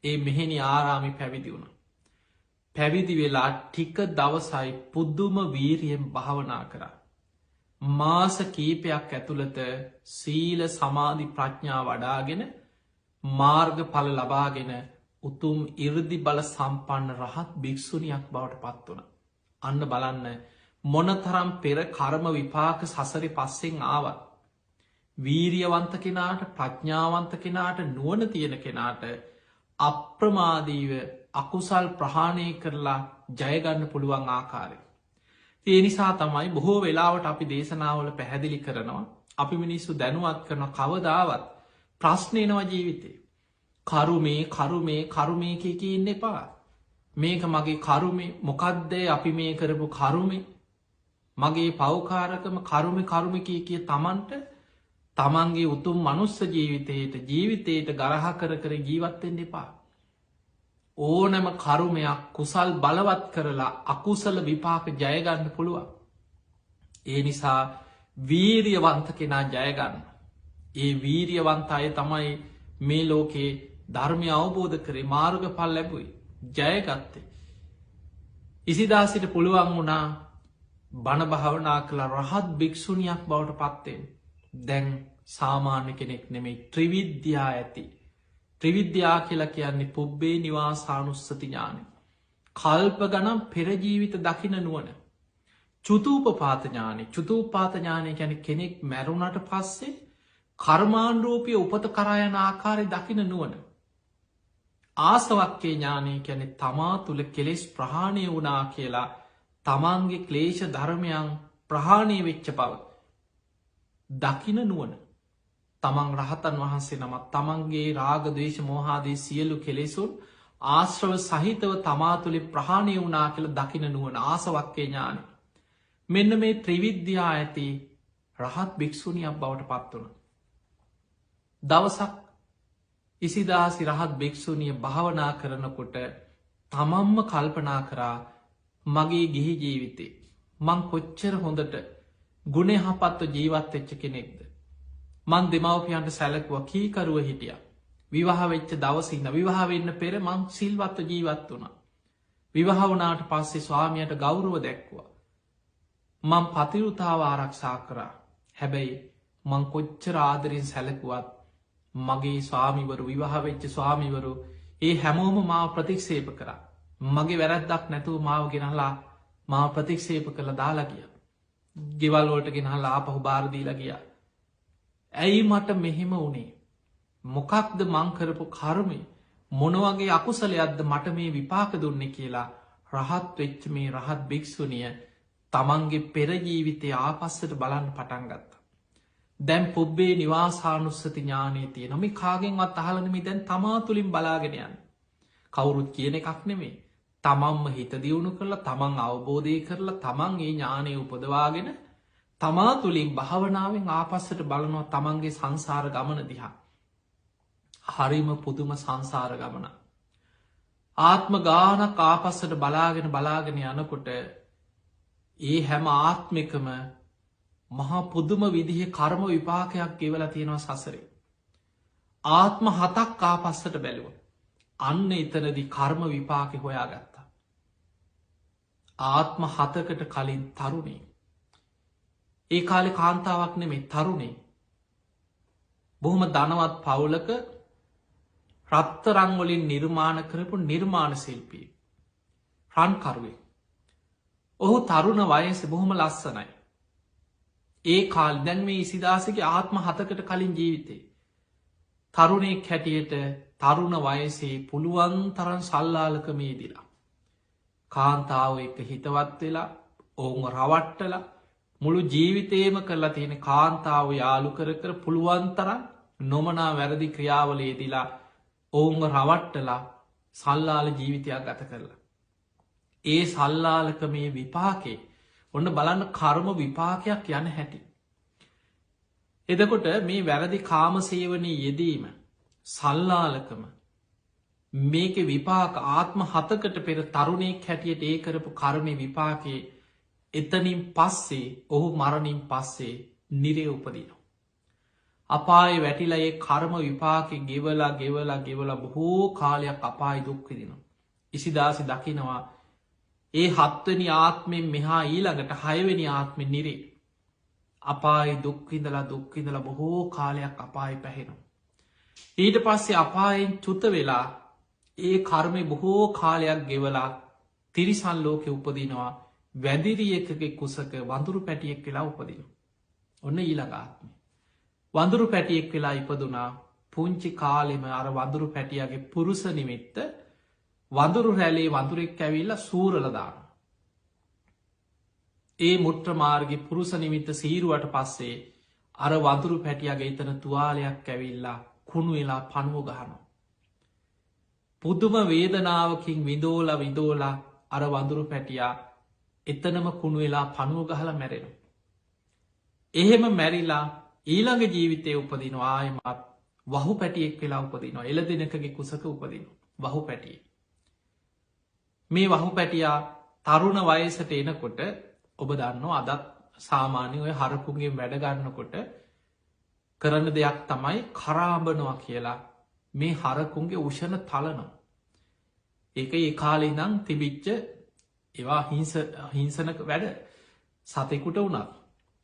S1: ඒ මෙහෙනි ආරාමි පැවිදි වුණ. පැවිදි වෙලා ටික දවසයි පුද්දුම වීරියෙන් භාවනා කර. මාස කීපයක් ඇතුළත සීල සමාධි ප්‍රඥා වඩාගෙන මාර්ග පල ලබාගෙන උතුම් ඉරදි බල සම්පන්න රහත් භික්‍ෂුණයක් බවට පත් වන. අන්න බලන්න මොනතරම් පෙර කර්ම විපාක සසරි පස්සෙන් ආවත්. වීරියවන්ත කෙනාට ප්‍රඥාවන්ත කෙනාට නුවන තියෙන කෙනාට අප්‍රමාදීව අකුසල් ප්‍රහාණය කරලා ජයගන්න පුළුවන් ආකාරය. ඒ නිසා තමයි බොහෝ වෙලාවට අපි දේශනාවල පැහැදිලි කරනවා අපි මිනිස්සු දැනුවත් කරන කවදාවත් ප්‍රශ්නයනවා ජීවිතේ. කරුමේ ඉන්න එපා. මේක මගේ කරුමේ මොකක්දේ අපි මේ කරපු කරුමේ මගේ පෞකාරකම කරුම කිය තමන්ට තමන්ගේ උතුම් මනුස්ස ජීවිතයට ගරහ කර ජීවත්තෙන් එපා. ඕනෑම කරුමයක් කුසල් බලවත් කරලා අකුසල විපාක ජයගන්න පුළුවන්. ඒ නිසා වීරියවන්ත කෙනා ජයගන්න. ඒ වීරියවන්ත අය තමයි මේ ලෝකේ ධර්මය අවබෝධ කරේ මාර්ග පල් ලැබුයි ජයගත්තේ. ඉසිදාසිට පුළුවන් වුණා බණ භාවනා කළ රහත් භික්‍ෂුණයක් බවට පත්තෙන්. දැන් සාමාන්‍ය කෙනෙක් නෙමෙයි ත්‍රිවිද්‍යා ඇති. ත්‍රිවිද්‍යා කියලා කියන්නේ පුබ්බේ නිවාසානුස්සති ඥානය. කල්ප ගනම් පෙරජීවිත දකින නුවන. චුතූපපාතඥානය චුතූපාතඥානය ගැන කෙනෙක් මැරුණට පස්සේ කර්මාණ්ඩෝපය උපත කරායන ආකාරය දකින නුවන. ආසවක්කේ ඥානය කැනෙ තමා තුළ කෙලෙස් ප්‍රහාණය වනා කියලා තමන්ගේ ක්ලේෂ ධර්මයන් ප්‍රහාණය වෙච්ච බව. දකින නුවන තමන් රහතන් වහන්සේ නමත් තමන්ගේ රාගදේශ මෝහාදේ සියලු කෙලෙසුන් ආශ්‍රව සහිතව තමා තුළි ප්‍රහාණය වනා කියල දකින නුවන ආසවක්කේ ඥානය. මෙන්න මේ ත්‍රිවිද්‍යා ඇති රහත් භික්‍ෂුණියක් බවට පත්වන. දවසක් ඉසිදාසි රහත් භික්‍ෂුණිය භාවනා කරනකොට තමම්ම කල්පනා කරා මගේ ගිහි ජීවිතේ මං කොච්චර හොඳට ගුණහපත්ව ජීවත් එච්ච කෙනෙක්ද. මන් දෙමවපියන්ට සැලකුව කීකරුව හිටිය. විවාහ වෙච්ච දවසින්න විවාහවෙන්න පෙර මං සිල්වත්ව ජීවත් වුණ. විවාහවනාට පස්සේ ස්වාමියයට ගෞරුව දැක්වා. මං පතිරුතාව ආරක්ෂා කරා. හැබැයි මං කොච්චර ආදරෙන් සැලකුවත් මගේ ස්වාමිවරු විවාහවෙච්ච ස්වාමිවරු ඒ හැමෝම මාව ප්‍රතික්ෂේප කරා. මගේ වැරැද්දක් නැතුව මාව ගෙනහලා මාව ප්‍රතික්ෂේප කළ දාලා ගිය. ගෙවල්වලට ගෙනහලා ආපහු බාරදීලා ගිය. ඇයි මට මෙහෙම වනේ. මොකක්ද මංකරපු කර්මය මොනවගේ අකුසලයක්ද මට මේ විපාක දුන්නේ කියලා රහත් වෙච්ච මේ රහත් භික්‍ෂුණිය තමන්ගේ පෙරජීවිතය ආපස්සට බලන්න පටන්ගත්ත. දැම් පුබ්බේ නිවාසානුස්සති ඥානය තිය නොමි කාගෙන්වත් අහලනමි දැන් තමා තුළින් බලාගෙනයන්. කවුරුත් කියන එකක් නෙමේ. තමන්ම හිත දියුණු කරලා තමන් අවබෝධය කරලා තමන් ඒ ඥානය උපදවාගෙන තමා තුළින් භාවනාවෙන් ආපස්සට බලනවා තමන්ගේ සංසාර ගමන දිහා. හරිම පුදුම සංසාර ගමන. ආත්ම ගානක් ආපස්සට බලාගෙන යනකොට ඒ හැම ආත්මිකම මහා පුදුම විදිහ කර්ම විපාකයක් ගෙවලා තියෙනවා සසරේ. ආත්ම 7ක් ආපස්සට බැලුව. අන්න එතනදි කර්ම විපාක හොයා ගත්තා. ආත්ම 7කට කලින් තරුණේ. ඒ කාලෙ කාන්තාවක් නෙමේ තරුණේ. බොහොම ධනවත් පවුලක රත්තරංවලින් නිර්මාණ කරපු නිර්මාණ ශිල්පී. රන්කරුවේ. ඔහු තරුණ වයස බොහොම ලස්සනයි. ඒ කාල් දැන් මේ ඉසිදාසගේ ආත්ම 7කට කලින් ජීවිතේ. තරුණෙක් හැටියට තරුණ වයසේ පුළුවන් තරන් සල්ලාලකමේ දිලා. කාන්තාව එක හිතවත් වෙලා ඔවුන් රවට්ටල මුළු ජීවිතේම කරලා තියෙන කාන්තාව යාලු කර පුළුවන්තරන් නොමනා වැරදි ක්‍රියාවලේදිලා ඔවුන්ව රවට්ටලා සල්ලාල ජීවිතයක් ගත කරලා. ඒ සල්ලාලක මේ විපාකේ ඔන්න බලන්න කර්ම විපාකයක් යන හැටි. එදකොට මේ වැරදි කාමසේවනී යෙදීම සල්ලාලකම මේක විපාක ආත්ම 7කට පෙර තරුණෙක් හැටියට ඒ කරපු කර්මය විපාකයේ එතනින් පස්සේ ඔහු මරණින් පස්සේ නිරේ උපදිනවා. අපාය වැටිලා ඒ කර්ම විපාක ගෙවලා බොහෝ කාලයක් අපායි දුක්විදිනවා. ඉසිදාසි දකිනවා ඒ 7වනි ආත්මෙන් මෙහා ඊළඟට 6වනි ආත්මෙන් නිරේ. අපායි දුක්විඳලා බොහෝ කාලයක් අපායි පැහෙනවා. ඊට පස්සේ අපායෙන් චුත වෙලා ඒ කර්මය බොහෝ කාලයක් ගෙවලා තිරිසන් ලෝකෙ උපදිනවා වැදිරියකගේ කුසක වඳුරු පැටියෙක් වෙලා උපදිනවා. ඔන්න ඊළඟාත්මය. වඳුරු පැටියෙක් වෙලා ඉපදුනා පුංචි කාලෙම අර වඳුරු පැටියගේ පුරුස නිමිත්ත වඳුරු රැලේ වඳුරෙක් ඇවිල්ල සූරලදාන. ඒ මුට්‍ර මාර්ගි පුරුස නිමිත්ත සීරුවට පස්සේ අර වඳුරු පැටියගේ එතන තුවාලයක් ඇවිල්ලා කුණු වෙලා පණුව ගහනු. පුදුම වේදනාවකින් විදෝලා අර වඳුරු පැටියා එතනම කුණු වෙලා පණුව ගහල මැරෙනු. එහෙම මැරිලා ඊළඟ ජීවිතය උපදින ආයමත් වහු පැටියෙක් වෙලා උපදිනවා එල දෙනකගේ කුසක උපදින වහු පැටිය. මේ වහු පැටියා තරුණ වයසට එනකොට ඔබ දන්න අදත් සාමාන්‍ය ඔය හරකුන්ගේ වැඩගන්නකොට කරන දෙයක් තමයි කරාඹනවා කියලා මේ හරකුන්ගේ උෂණ තලනවා. ඒක ඒ කාලේ ඉඳන් තිබිච්ච ඒවා හිංසනක වැඩ සතෙකුට වුණා.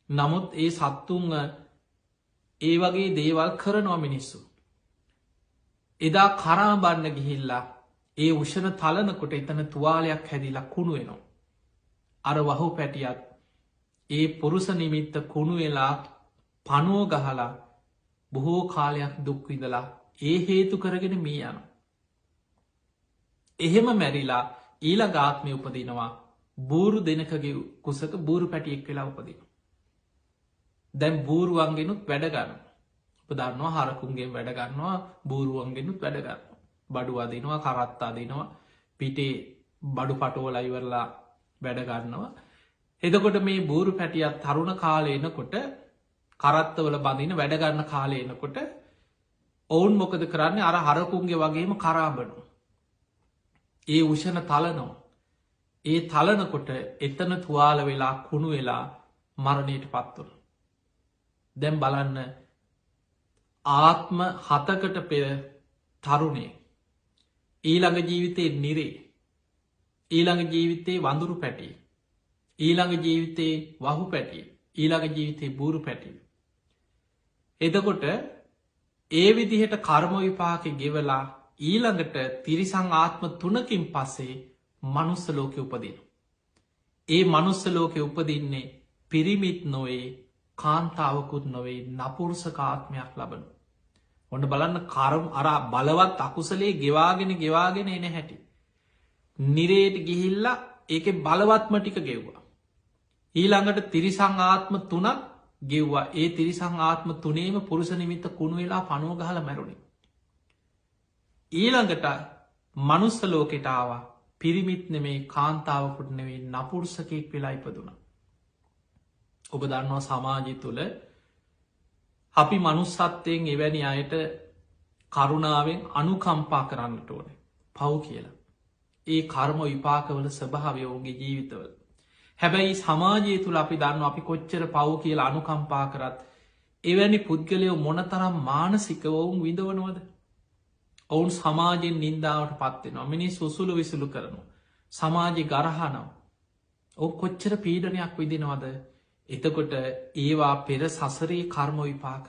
S1: නමුත් ඒ සත්තුන් ඒ වගේ දේවල් කරනවා මිනිස්සු. එදා කරාඹන්න ගිහිල්ලා ඒ උෂණ තලනකොට එතන තුවාලයක් හැදිලා කුණු වෙනවා. අර වහු පැටියත් ඒ පුරුෂ නිමිත්ත කුණු වෙලා පනුව ගහලා බොහෝ කාලයක් දුක්විදලා ඒ හේතු කරගෙන මී යන. එහෙම මැරිලා ඊළ ගාත්මය උපදිනවා බූරු දෙනකගේ කුසක බූරු පැටියෙක් වෙලා උපදින. දැම් බූරුවන්ගෙනුත් වැඩගන්න උපදන්නවා හරකුන්ගේ වැඩගන්නවා බූරුවන්ගෙනුත් වැඩගන්න. බඩුවා දෙනවා කරත්තා දෙනවා පිටේ බඩු පටුවල ඉවරලා වැඩගන්නවා. එදකොට මේ බූරු පැටියත් තරුණ කාලයනකොට කරත්තවල බඳන වැඩගන්න කාලයනකොට ඔවුන් මොකද කරන්නේ අර හරකුන්ගේ වගේම කරාබනු. ඒ උෂණ තලනෝ. ඒ තලනකොට එතන තුවාල වෙලා කුණු වෙලා මරණයට පත්වන. දැම් බලන්න ආත්ම හතකට පෙර තරුණේ ඊළඟ ජීවිතයේ නිරේ ඊළඟ ජීවිතයේ වඳුරු පැටිය ඊළඟ ජීවිතයේ වහු පැටිය ඊළඟ ජීවිතයේ බූරු පැටිය. එදකොට ඒ විදිහට කර්ම විපාක ගෙවලා ඊළඟට තිරිසං ආත්ම තුනකින් පස්සේ මනුස්ස ලෝක උපදින. ඒ මනුස්ස ලෝක උපදින්නේ පිරිමිත් නොවේ කාන්තාවකුත් නොවේ නපුරුසකාත්මයක් ලබනු. ඔන්න බලන්න කරම් අර බලවත් අකුසලේ ගෙවාගෙන එන හැටි. නිරේට ගිහිල්ලා ඒක බලවත්ම ටික ගෙව්වා. ඊළඟට තිරිසං ආත්ම තුනක් ගෙව්වා ඒ තිරිසං ආත්ම තුනේම පුරුෂ නිමිත්ත කුණු වෙලා පනුව ගහල මැරුණි. ඊළඟට මනුස්ස ලෝකෙටාවා පිරිමිත් නෙමේ කාන්තාවකුට නෙවේ නපුරුසකෙක් වෙලා ඉපදුන. ඔබ දන්නවා සමාජය තුළ අපි මනුස්සත්වයෙන් එවැනි අයට කරුණාවෙන් අනුකම්පා කරන්නට ඕන පව් කියලා. ඒ කර්ම විපාකවල ස්වභාවයෝගේ ජීවිතවල. හැබැයි සමාජය තුළ අපි දන්න අපි කොච්චර පව් කියලා අනුකම්පා කරත් එවැනි පුද්ගලයෝ මොනතරම් මානසික ඔවුන් විඳවනවද. ඔවුන් සමාජයෙන් නින්දාවට පත්වෙනවා මිනිස් උසුළු විසුළු කරනු. සමාජි ගරහනව. ඔ කොච්චර පීඩනයක් විදිනවද. එතකොට ඒවා පෙර සසරේ කර්ම විපාක.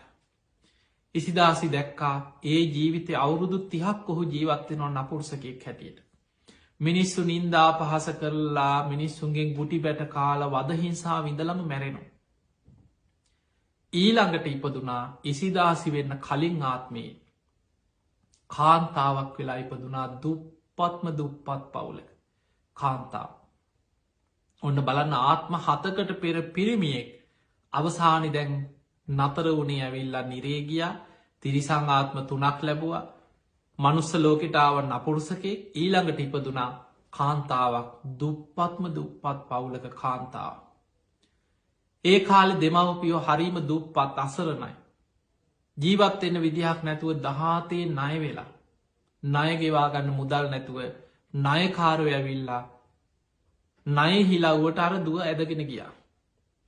S1: ඉසිදාසි දැක්කා ඒ ජීවිතය අවුරුදු 30ක් ඔහු ජීවත්වෙනවා නපුරුසකෙක් හැටියට. මිනිස්සු නින්දා පහස කරලා මිනිස්සුන්ගෙන් ගුටි බැට කාල වදහිංසා විඳලම මැරෙනවා. ඊළඟට ඉපදුනා ඉසිදාසි වෙන්න කලින් ආත්මයේ කාන්තාවක් වෙලා ඉපදුනා දුප්පත්ම දුප්පත් පවුලක කාන්තාව. ඔන්න බලන්න ආත්ම හතකට පෙර පිරිමියෙක් අවසානි දැන් නතර වුණේ ඇවිල්ලා නිරේගියා තිරිසං ආත්ම තුනක් ලැබවා මනුස්ස ලෝකෙටාව නපුරුසකේ ඊළඟට ඉපදුනා කාන්තාවක් දුප්පත්ම දුප්පත් පවුලක කාන්තාව. ඒ කාලෙ දෙමවපියෝ හරීම දුප්පත් අසරණයි. ජීවත්වෙන්න විදිහක් නැතුව දහතේ ණය වෙලා. ණයගෙවාගන්න මුදල් නැතුව ණයකාරය ඇවිල්ලා ණය හිලව්වට අර දුව ඇදගෙන ගියා.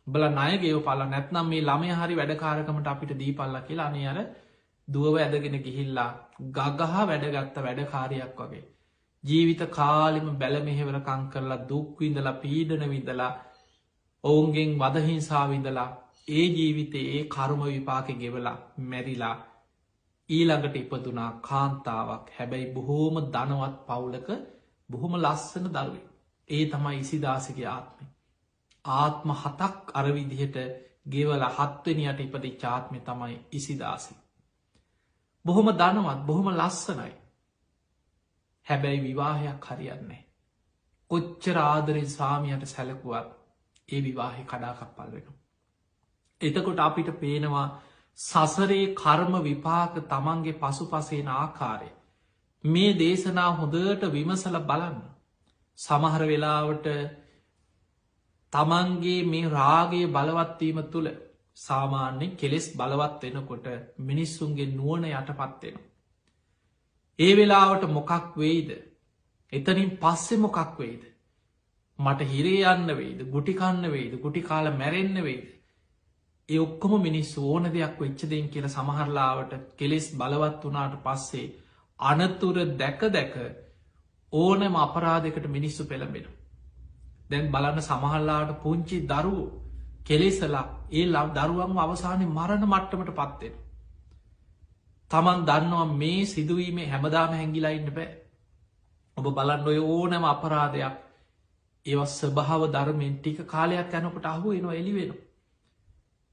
S1: බල ණයගේව පල නැත්නම් මේ ළමය හරි වැඩකාරකමට අපිට දීපල්ල කියලා අනේ අර දුව ඇදගෙන ගිහිල්ලා ගගහා වැඩගත්ත වැඩකාරයක් වගේ. ජීවිත කාලිම බැල මෙහෙවරකං කරලා දුක්විඳලා පීඩන විදලා ඔවුන්ගෙන් වදහිංසා විඳලා ඒ ජීවිතේ ඒ කර්ම විපාක ගෙවලා මැරිලා ඊළඟට ඉපදුනා කාන්තාවක් හැබැයි බොහෝම ධනවත් පවුලක බොහොම ලස්සන දරුවේ. ඒ තමයි ඉසිදාසිගේ ආත්මය. ආත්ම හතක් අරවිදිහට ගෙවල හත්වනියට ඉපති චාත්මය තමයි ඉසිදාසි. බොහොම ධනවත් බොහොම ලස්සනයි. හැබැයි විවාහයක් හරියන්නේ. කොච්චර ආදරෙන් සාමියට සැලකුවත් ඒ විවාහය කඩාකප්පල් වෙන. එතකොට අපිට පේනවා සසරේ කර්ම විපාක තමන්ගේ පසු පසේන ආකාරය. මේ දේශනා හොඳට විමසල බලන්න. සමහර වෙලාවට තමන්ගේ මේ රාගේ බලවත්වීම තුළ සාමාන්‍යෙන් කෙලෙස් බලවත් වෙනකොට මිනිස්සුන්ගේ නුවන යටපත්වෙන. ඒ වෙලාවට මොකක් වෙයිද එතනින් පස්සෙ මොකක් වෙයිද. මට හිරේ යන්න වෙයිද ගුටිකන්න වෙයිද ගුටි කාල මැරෙන්න්න වෙයිද. ඒ ඔක්කොම මිනිස්සු ඕන දෙයක් වෙච්චදෙන් කියල සමහරලාවට කෙලෙස් බලවත් වනාට පස්සේ අනතුර දැක දැක ඕනම අපරාධකට මිනිස්සු පෙළඹෙන. දැන් බලන්න සමහල්ලාට පුංචි දරුවෝ කෙලෙසලා ඒ ලබ් දරුවන්ම අවසානය මරණ මට්ටමට පත්වෙන. තමන් දන්නවා මේ සිදුවීමේ හැමදාම හැඟිලා ඉන්න බෑ. ඔබ බලන්න ඔය ඕනෑම අපරාධයක් ඒව ස්වභාව ධර්මයෙන් ටික කාලයක් යනකොට අහුව එනවා එළි වෙනවා.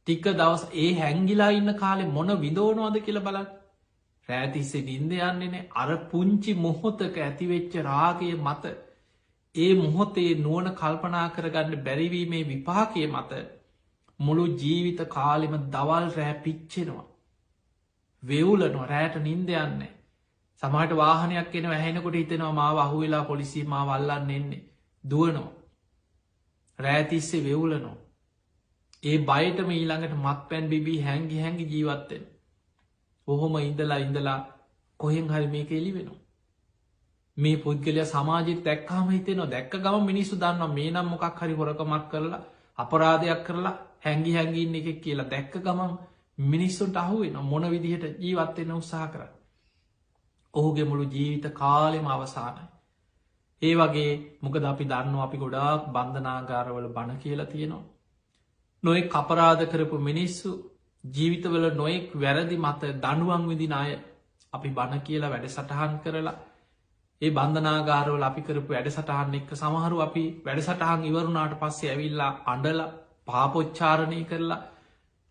S1: ටික දවස් ඒ හැංගිලා ඉන්න කාලෙ මොන විදෝනවාද කියලා බලන්න. රෑතිස්සේ නින්ද යන්නේ නෑ. අර පුංචි මොහොතක ඇතිවෙච්ච රාගය මත ඒ මොහොතේ නුවන කල්පනා කරගන්න බැරිවීමේ විපාකය මත මුළු ජීවිත කාලෙම දවල් රෑ පිච්චෙනවා. වෙවුලනවා රෑට නින්ද යන්නේ. සමහට වාහනයක් එන ඇහෙනකොට හිතෙනවා මාව අහුවෙලා පොලිසි මා වල්ලන්න එන්නේ. දුවනවා. රෑතිස්සේ වෙවුලනවා. ඒ බයටම ඊළඟට මත් පැන් බිබී හැංගි හැඟි ජීවත්තෙන්. ඔහොම ඉඳලා කොහෙන් හරි මේක එලි වෙනවා. මේ පුද්ගලයා සමාජිත දැක්කාම හිතෙනවා දැක්ක ගම මිනිස්සු දන්නවා මේ නම් මොකක් හරි හොරකමක් කරලා අපරාධයක් කරලා හැංගි හැඟින්න එකෙක් කියලා දැක්ක ගමන් මිනිස්සුන්ට අහුවෙන මොන විදිහට ජීවත්වෙන්න උත්සාහ කර. ඔහුගේ මුළු ජීවිත කාලෙම අවසානයි. ඒ වගේ මොකද අපි දන්නවා අපි ගොඩාක් බන්ධනාගාරවල බණ කියලා තියෙනවා. නොයෙක් අපරාධ කරපු මිනිස්සු ජීවිතවල නොයෙක් වැරදි මත දනුවන් විදින අය අපි බණ කියලා වැඩ සටහන් කරලා ඒ බන්ධනාගාරවල අපි කරපු වැඩ සටහන් එක්ක සමහරු අපි වැඩ සටහන් ඉවරුණාට පස්සේ ඇවිල්ලා අඩල පාපොච්චාරණය කරලා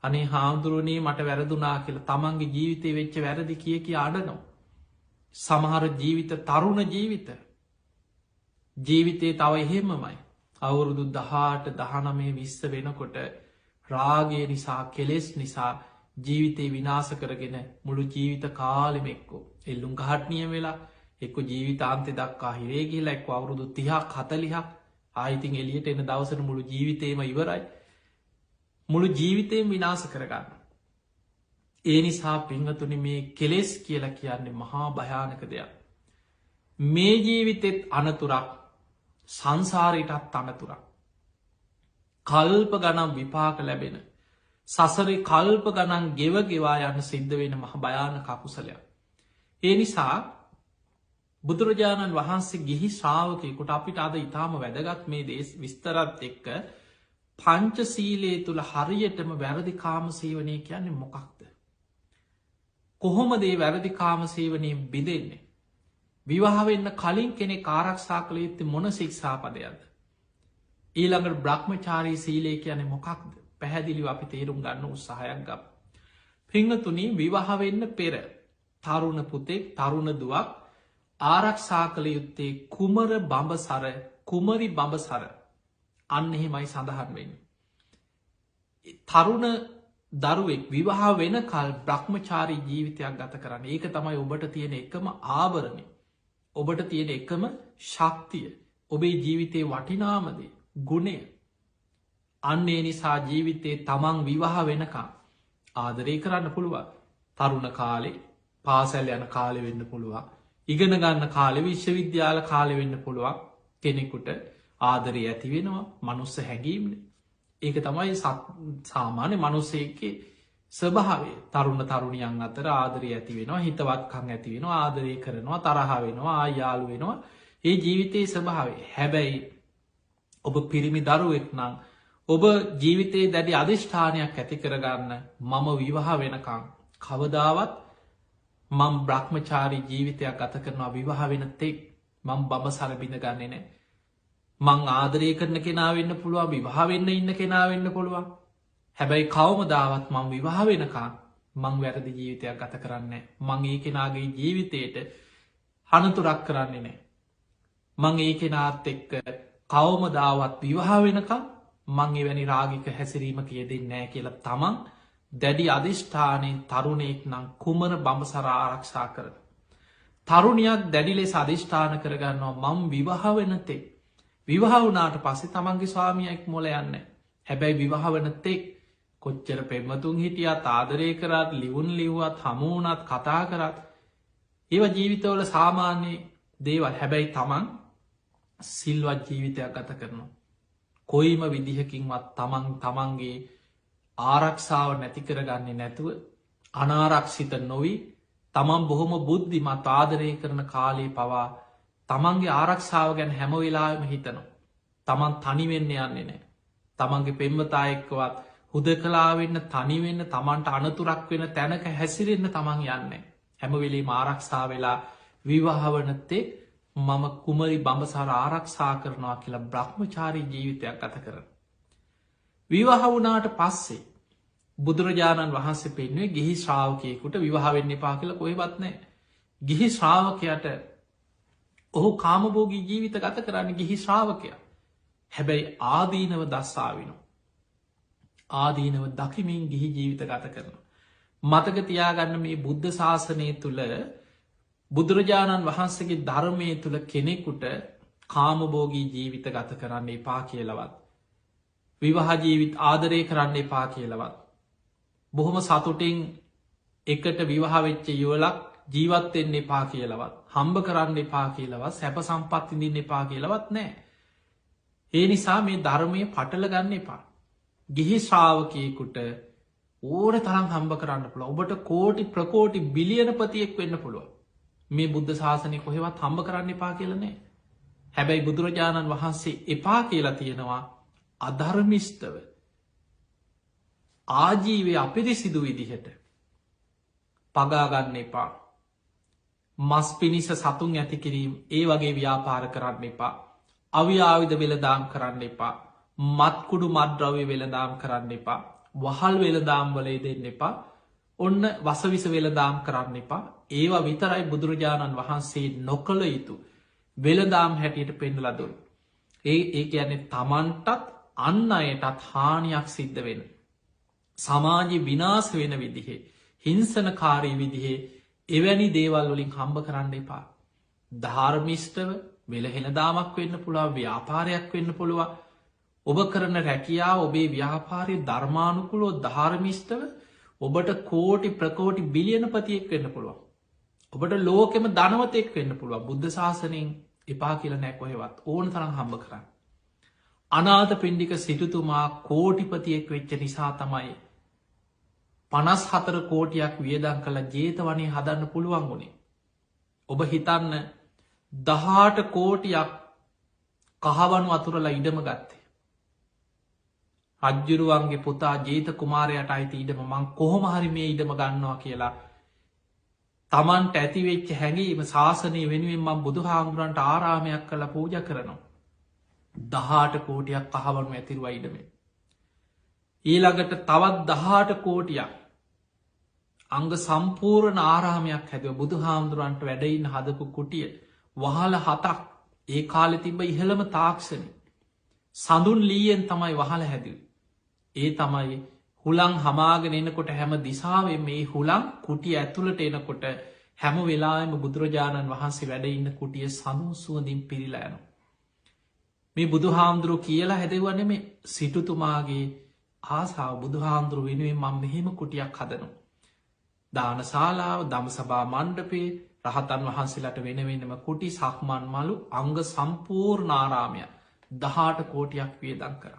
S1: අනේ හාමුදුරුවනේ මට වැරදුනා කියලා තමන්ගේ ජීවිතය වෙච්ච වැරදි කිය අඩනවා. සමහර ජීවිත තරුණ ජීවිතේ තව එහෙමමයි. අවුරුදු 18 19 20 වෙනකොට රාගය නිසා කෙලෙස් නිසා ජීවිතේ විනාස කරගෙන මුළු ජීවිත කාලෙම එක්කෝ එල්ලුම් ගහට්නිය වෙලා එක්ක ජීවිතාන්තය දක්කා හිරේ කියලා එක්ක අවුරුදු 30ක් 40ක් ආයිතින් එලියට එන දවසට මුළු ජීවිතේම ඉවරයි. මුළු ජීවිතයෙන් විනාස කරගන්න. ඒ නිසා පිංහතුනි මේ කෙලෙස් කියලා කියන්නේ මහා භයානක දෙයක්. මේ ජීවිතෙත් අනතුරක් සංසාරයටත් අනතුරක්. කල්ප ගනම් විපාක ලැබෙන. සසරි කල්ප ගණන් ගෙවා යන්න සිද්ධ වෙන මහ භයාන කකුසලයක්. ඒ නිසා බුදුරජාණන් වහන්සේ ගිහි ශ්‍රාවකයකුට අපිට අද ඉතාම වැදගත් මේ දේශ විස්තරත් එක්ක පංච සීලේ තුළ හරියටම වැරදි කාම සේවනය කියන්නේ මොකක්ද. කොහොමදේ වැරදි කාම සේවනයෙන් බිඳෙන්නේ. විවාහවෙන්න කලින් කෙනෙ ආරක්ෂා කළ යුත්තේ මොන ශික්ෂාපදයක්ද. ඊළඟට බ්‍රහ්මචාරී සීලේ කියන මොකක්ද පැහැදිලිව අපි තේරුම් ගන්න උත්සාහයක් ගම්. පිංහතුනි විවාහවෙන්න පෙර තරුණ පුතෙක් තරුණ දුවක් ආරක්ෂා කළ යුත්තේ කුමර බඹසර කුමරි බඹසර අන්න එහෙමයි සඳහන් වෙන්න. තරුණ දරුවෙක් විවාහ වෙන කල් බ්‍රහ්මචාරී ජීවිතයක් ගත කරන්න ඒක තමයි ඔබට තියෙන එකම ආවරණය. ඔබට තියෙන එකම ශක්තිය ඔබේ ජීවිතයේ වටිනාමදේ ගුණය අන්නේ නිසා ජීවිතයේ තමන් විවාහ වෙනකා ආදරය කරන්න පුළුවන්. තරුණ කාලේ පාසැල් යන කාලෙ වෙන්න පුළුවන්. ඉගෙන ගන්න කාලෙ විශ්වවිද්‍යාල කාලෙ වෙන්න පුළුවන් කෙනෙකුට ආදරය ඇති වෙනවා මනුස්ස හැඟීම්න. ඒක තමයි සාමාන්‍ය මනුස්සයකේ ස්වභාවේ තරුණ තරුණියන් අතර ආදරය ඇති වෙනවා හිතවත්කං ඇති වෙනවා ආදරය කරනවා තරහ වෙනවා ආයාලු වෙනවා ඒ ජීවිතයේ ස්වභාවේ. හැබැයි ඔබ පිරිමි දරුවෙක් නං ඔබ ජීවිතයේ දැඩි අධිෂ්ඨානයක් ඇති කරගන්න මම විවාහ වෙනකං කවදාවත් මං බ්‍රහ්මචාරී ජීවිතයක් ගත කරනවා විවාහ වෙන තෙක් මං බඹ සරබිඳ ගන්නේ නෑ. මං ආදරය කරන කෙනා වෙන්න පුළුවන් විවාහ වෙන්න ඉන්න කෙනා වෙන්න පුළුවන්. හැබැයි කවමදාවත් මං විවාහ වෙනකා මං වැරදි ජීවිතයක් ගත කරන්න මං ඒ කෙනාගේ ජීවිතයට හනතුරක් කරන්නේ නෑ. මං ඒ කෙනාත් එක්ක කවමදාවත් විවාහ වෙනකම් මං එවැනි රාගික හැසිරීම කියදෙන්නේ නෑ කියලා තමන් දැඩි අධිෂ්ඨානයෙන් තරුණයෙක් නම් කුමන බඹසර ආරක්ෂා කරන. තරුණයක් දැඩිලෙස අධිෂ්ඨාන කරගන්නවා මං විවාහ වෙනතෙක්. විවාහ වනාට පස්සේ තමන්ගේ ස්වාමියෙක් මොල යන්න. හැබැයි විවාහ වනතෙක් කොච්චර පෙම්මතුන් හිටියත් ආදරය කරත් ලිවුන් ලිව්වත් හමුවනත් කතා කරත් ඒව ජීවිතවල සාමාන්‍ය දේවල් හැබැයි තමන් සිල්වත් ජීවිතයක් ගත කරනවා. කොයිම විදිහකින්වත් තමන්ගේ ආරක්ෂාව නැති කරගන්නේ නැතුව අනාරක්ෂිත නොවී තමන් බොහොම බුද්ධිමත් ආදරය කරන කාලේ පවා තමන්ගේ ආරක්ෂාව ගැන හැම වෙලාම හිතනවා. තමන් තනිවෙන්න යන්නේ නෑ. තමන්ගේ පෙම්වතායෙක්කවත් හුද කලාවෙන්න තනිවෙන්න තමන්ට අනතුරක් වෙන තැනක හැසිරෙන්න්න තමන් යන්න. හැමවෙලේ ආරක්ෂා වෙලා විවාහවනත්තේ මම කුමරි බඹසාර ආරක්ෂා කරනවා කියලා බ්‍රහ්මචාරී ජීවිතයක් ගත කරන. විවාහ වුණාට පස්සේ බුදුරජාණන් වහන්සේ පෙන්වේ ගිහි ශ්‍රාවකයකුට විවාහවෙන්න එපා කියලා කොහෙවත් නෑ. ගිහි ශ්‍රාවකයට ඔහු කාමභෝගී ජීවිත ගත කරන්න ගිහි ශ්‍රාවකය. හැබැයි ආදීනව දස්සාවිනු. ආදීනව දකිමින් ගිහි ජීවිත ගත කරන. මතක තියාගන්න මේ බුද්ධ ශාසනය තුළ බුදුරජාණන් වහන්සේගේ ධර්මය තුළ කෙනෙකුට කාමභෝගී ජීවිත ගත කරන්න එපා කියලවත්. විවාහ ජීවිත ආදරය කරන්න එපා කියලවත්. බොහොම සතුටින් එකට විවාහවෙච්ච යුවලක් ජීවත්වෙන්න එපා කියලවත්. හම්බ කරන්න එපා කියලවත් සැප සම්පත්තිඳින්න එපා කියලවත් නෑ. ඒ නිසා මේ ධර්මය පටල ගන්න එපා. ගිහි ශ්‍රාවකයකුට ඕන තරම් හම්බ කරන්න පුළ ඔබට කෝටි ප්‍රකෝටි බිලියනපතියෙක් වෙන්න පුළුව. මේ බුද්ධ ශාසනය කොහෙවත් හම්බ කරන්න එපා කියලනේ. හැබැයි බුදුරජාණන් වහන්සේ එපා කියලා තියෙනවා අධර්මිෂ්ටව ආජීවය අපිරිසිදු විදිහට පගාගන්න එපා. මස් පිණිස සතුන් ඇති කිරීම ඒ වගේ ව්‍යාපාර කරන්න එපා. අව්‍යාවිධ වෙලදාම් කරන්න එපා. මත්කුඩු මද්‍රව්‍ය වෙලදාම් කරන්න එපා. වහල් වෙලදාම් වලේ දෙන්න එපා. ඔන්න වසවිස වෙලදාම් කරන්න එපා. ඒවා විතරයි බුදුරජාණන් වහන්සේ නොකළ යුතු වෙලදාම් හැටියට පෙන්ඩලදුන්. ඒ ඇනෙ තමන්ටත් අන්න අයටත් හානියක් සිද්ධ වෙන. සමාජි විනාස වෙන විදිහේ හිංසනකාරී විදිහේ එවැනි දේවල් වලින් හම්බ කරන්න එපා. ධාර්මිෂ්ටව වෙලහෙනදාමක් වෙන්න පුළුව ව්‍යාපාරයක් වෙන්න පුළුව. ඔබ කරන රැකියා ඔබේ ව්‍යාපාරය ධර්මානුකුලෝ ධාර්මිෂ්ටව ඔබට කෝටි ප්‍රකෝටි බිලියනපතියෙක් වෙන්න පුළුව. ඔබට ලෝකෙම ධනවතෙක් වෙන්න පුළුව. බුද්ධ ශාසනයෙන් එපා කියල නැකොහෙවත් ඕන තරම් හම්බ කරන්න. අනාථ පිණ්ඩික සිටුතුමා කෝටිපතියෙක් වෙච්ච නිසා තමයි 54 කෝටියක් වියදං කළ ජේතවනේ හදන්න පුළුවන් වුණේ. ඔබ හිතන්න 18 කෝටියක් කහවනු අතුරලා ඉඩම ගත්තේ. රජ්ජුරුවන්ගේ පුතා ජේත කුමාරයට අයිති ඉඩම මං කොහොමහරි මේ ඉඩම ගන්නවා කියලා තමන්ට ඇතිවෙච්ච හැඟීම ශාසනය වෙනුවෙන් මං බුදු හාමුදුරන්ට ආරාමයක් කළ පූජ කරනවා. 18 කෝටියක් කහවනු ඇතිරුවා ඉඩමේ. ඊළඟට තවත් 18 කෝටියක් අංග සම්පූර්ණ ආරාමයක් හැදුව බුදු හාමුදුරන්ට වැඩයින්න හදපු කුටිය වහල 7ක් ඒ කාලෙ තිබ ඉහළම තාක්ෂණය සඳුන් ලීයෙන් තමයි වහල හැදව. ඒ තමයි හුළං හමාගෙන එනකොට හැම දිසාවේ මේ හුළං කුටිය ඇතුළට එනකොට හැම වෙලාම බුදුරජාණන් වහන්සේ වැඩඉන්න කුටිය සඳුන් සුවඳින් පිරිලෑනු. මේ බුදු හාමුදුරුව කියලා හැදවන්නේ මේ සිටුතුමාගේ ආසාාව බුදු හාමුදුරුව වෙනුවෙන් මං මෙහෙම කුටියක් හදනු. දානශාලාව දම්සභා මණ්ඩපේ රහතන් වහන්සේලට වෙනවෙන්නම කුටි සක්මන් මලු අංග සම්පූර්ණාරාමය 18 කෝටියක් වියදං කර.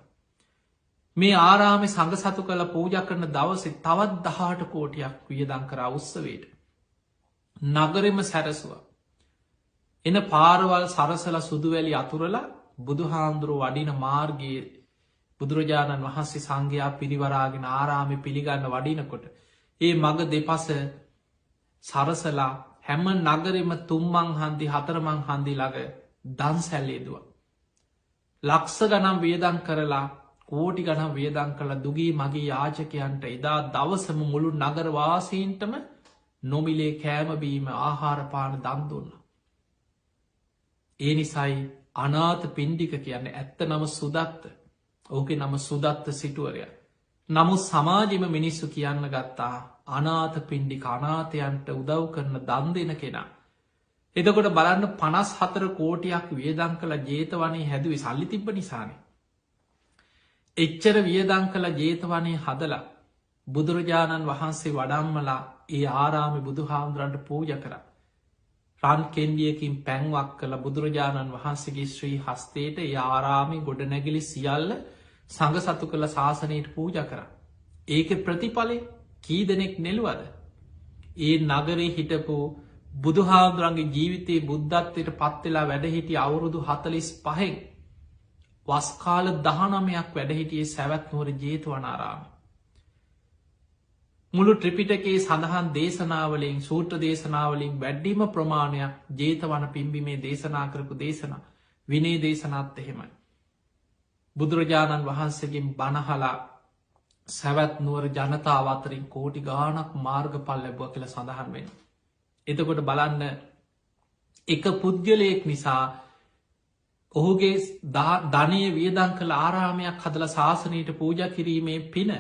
S1: මේ ආරාමෙ සඟ සතු කළ පූජ කරන දවසේ තවත් 18 කෝටියක් වියදං කර උත්සවයට. නගරෙම සැරසුව. එන පාරවල් සරසල සුදුවැලි අතුරලා බුදු හාමුදුරුව වඩින මාර්ගයේ බුදුරජාණන් වහන්සේ සංඝයා පිරිවරාගෙන ආරාමි පිළිගන්න වඩිනකොට. ඒ මග දෙපස සරසලා හැම නගරෙම 3 මං හන්දි 4 මං හන්දි ළඟ දන් සැල්ලේදුව. ලක්ෂ ගනම් වියදං කරලා කෝටි ගනම් වියදං කළ දුගී මගේ යාචකයන්ට එදා දවසම මුළු නගරවාසීන්ටම නොමිලේ කෑමබීම ආහාරපාන දන් දුන්න. ඒ නිසයි අනාථ පිණ්ඩික කියන්නේ ඇත්ත නම සුදත්ත. ඕකේ නම සුදත්ත සිටුවරය. නමුත් සමාජෙම මිනිස්සු කියන්න ගත්තා අනාථ පිණ්ඩික අනාථයන්ට උදව් කරන දන් දෙන කෙනා. එතකොට බලන්න 54 කෝටියක් වියදං කළ ජේතවනේ හැදුවේ සල්ලි තිබ්බ නිසානේ. එච්චර වියදං කළ ජේතවනේ හදලා බුදුරජාණන් වහන්සේ වඩම්මලා ඒ ආරාමි බුදු හාමුදුරන්ට පූජ කර. රන් කෙන්ඩියකින් පැන්වක් කළ බුදුරජාණන් වහන්සේගේ ශ්‍රී හස්තේට ඒ ආරාමි ගොඩනැගිලි සියල්ල සඟ සතු කළ ශාසනයට පූජ කර. ඒක ප්‍රතිඵලෙ කී දෙනෙක් නෙළුවද. ඒ නගරේ හිටපු බුදුහාමුදුරන්ගේ ජීවිතයේ බුද්ධත්වයට පත්වෙලා වැඩහිටිය අවුරුදු 45න් වස්කාල 19ක් වැඩහිටියේ සැවැත් නුවර ජේතවනාරාම. මුළු ත්‍රිපිටකයේ සඳහන් දේශනාවලින් සූත්‍ර දේශනාවලින් වැඩ්ඩිම ප්‍රමාණයක් ජේතවන පිම්බිමේ දේශනා කරපු දේශනා විනේ දේශනාත් එහෙමයි. බුදුරජාණන් වහන්සේගෙන් බණහලා සැවැත් නුවර ජනතාව අතරින් කෝටි ගානක් මාර්ග පල් ලැබුව කියල සඳහන් වෙන. එතකොට බලන්න එක පුද්ගලයෙක් නිසා ඔහුගේ ධනය වියදං කළ ආරාමයක් හදල ශාසනයට පූජ කිරීමේ පින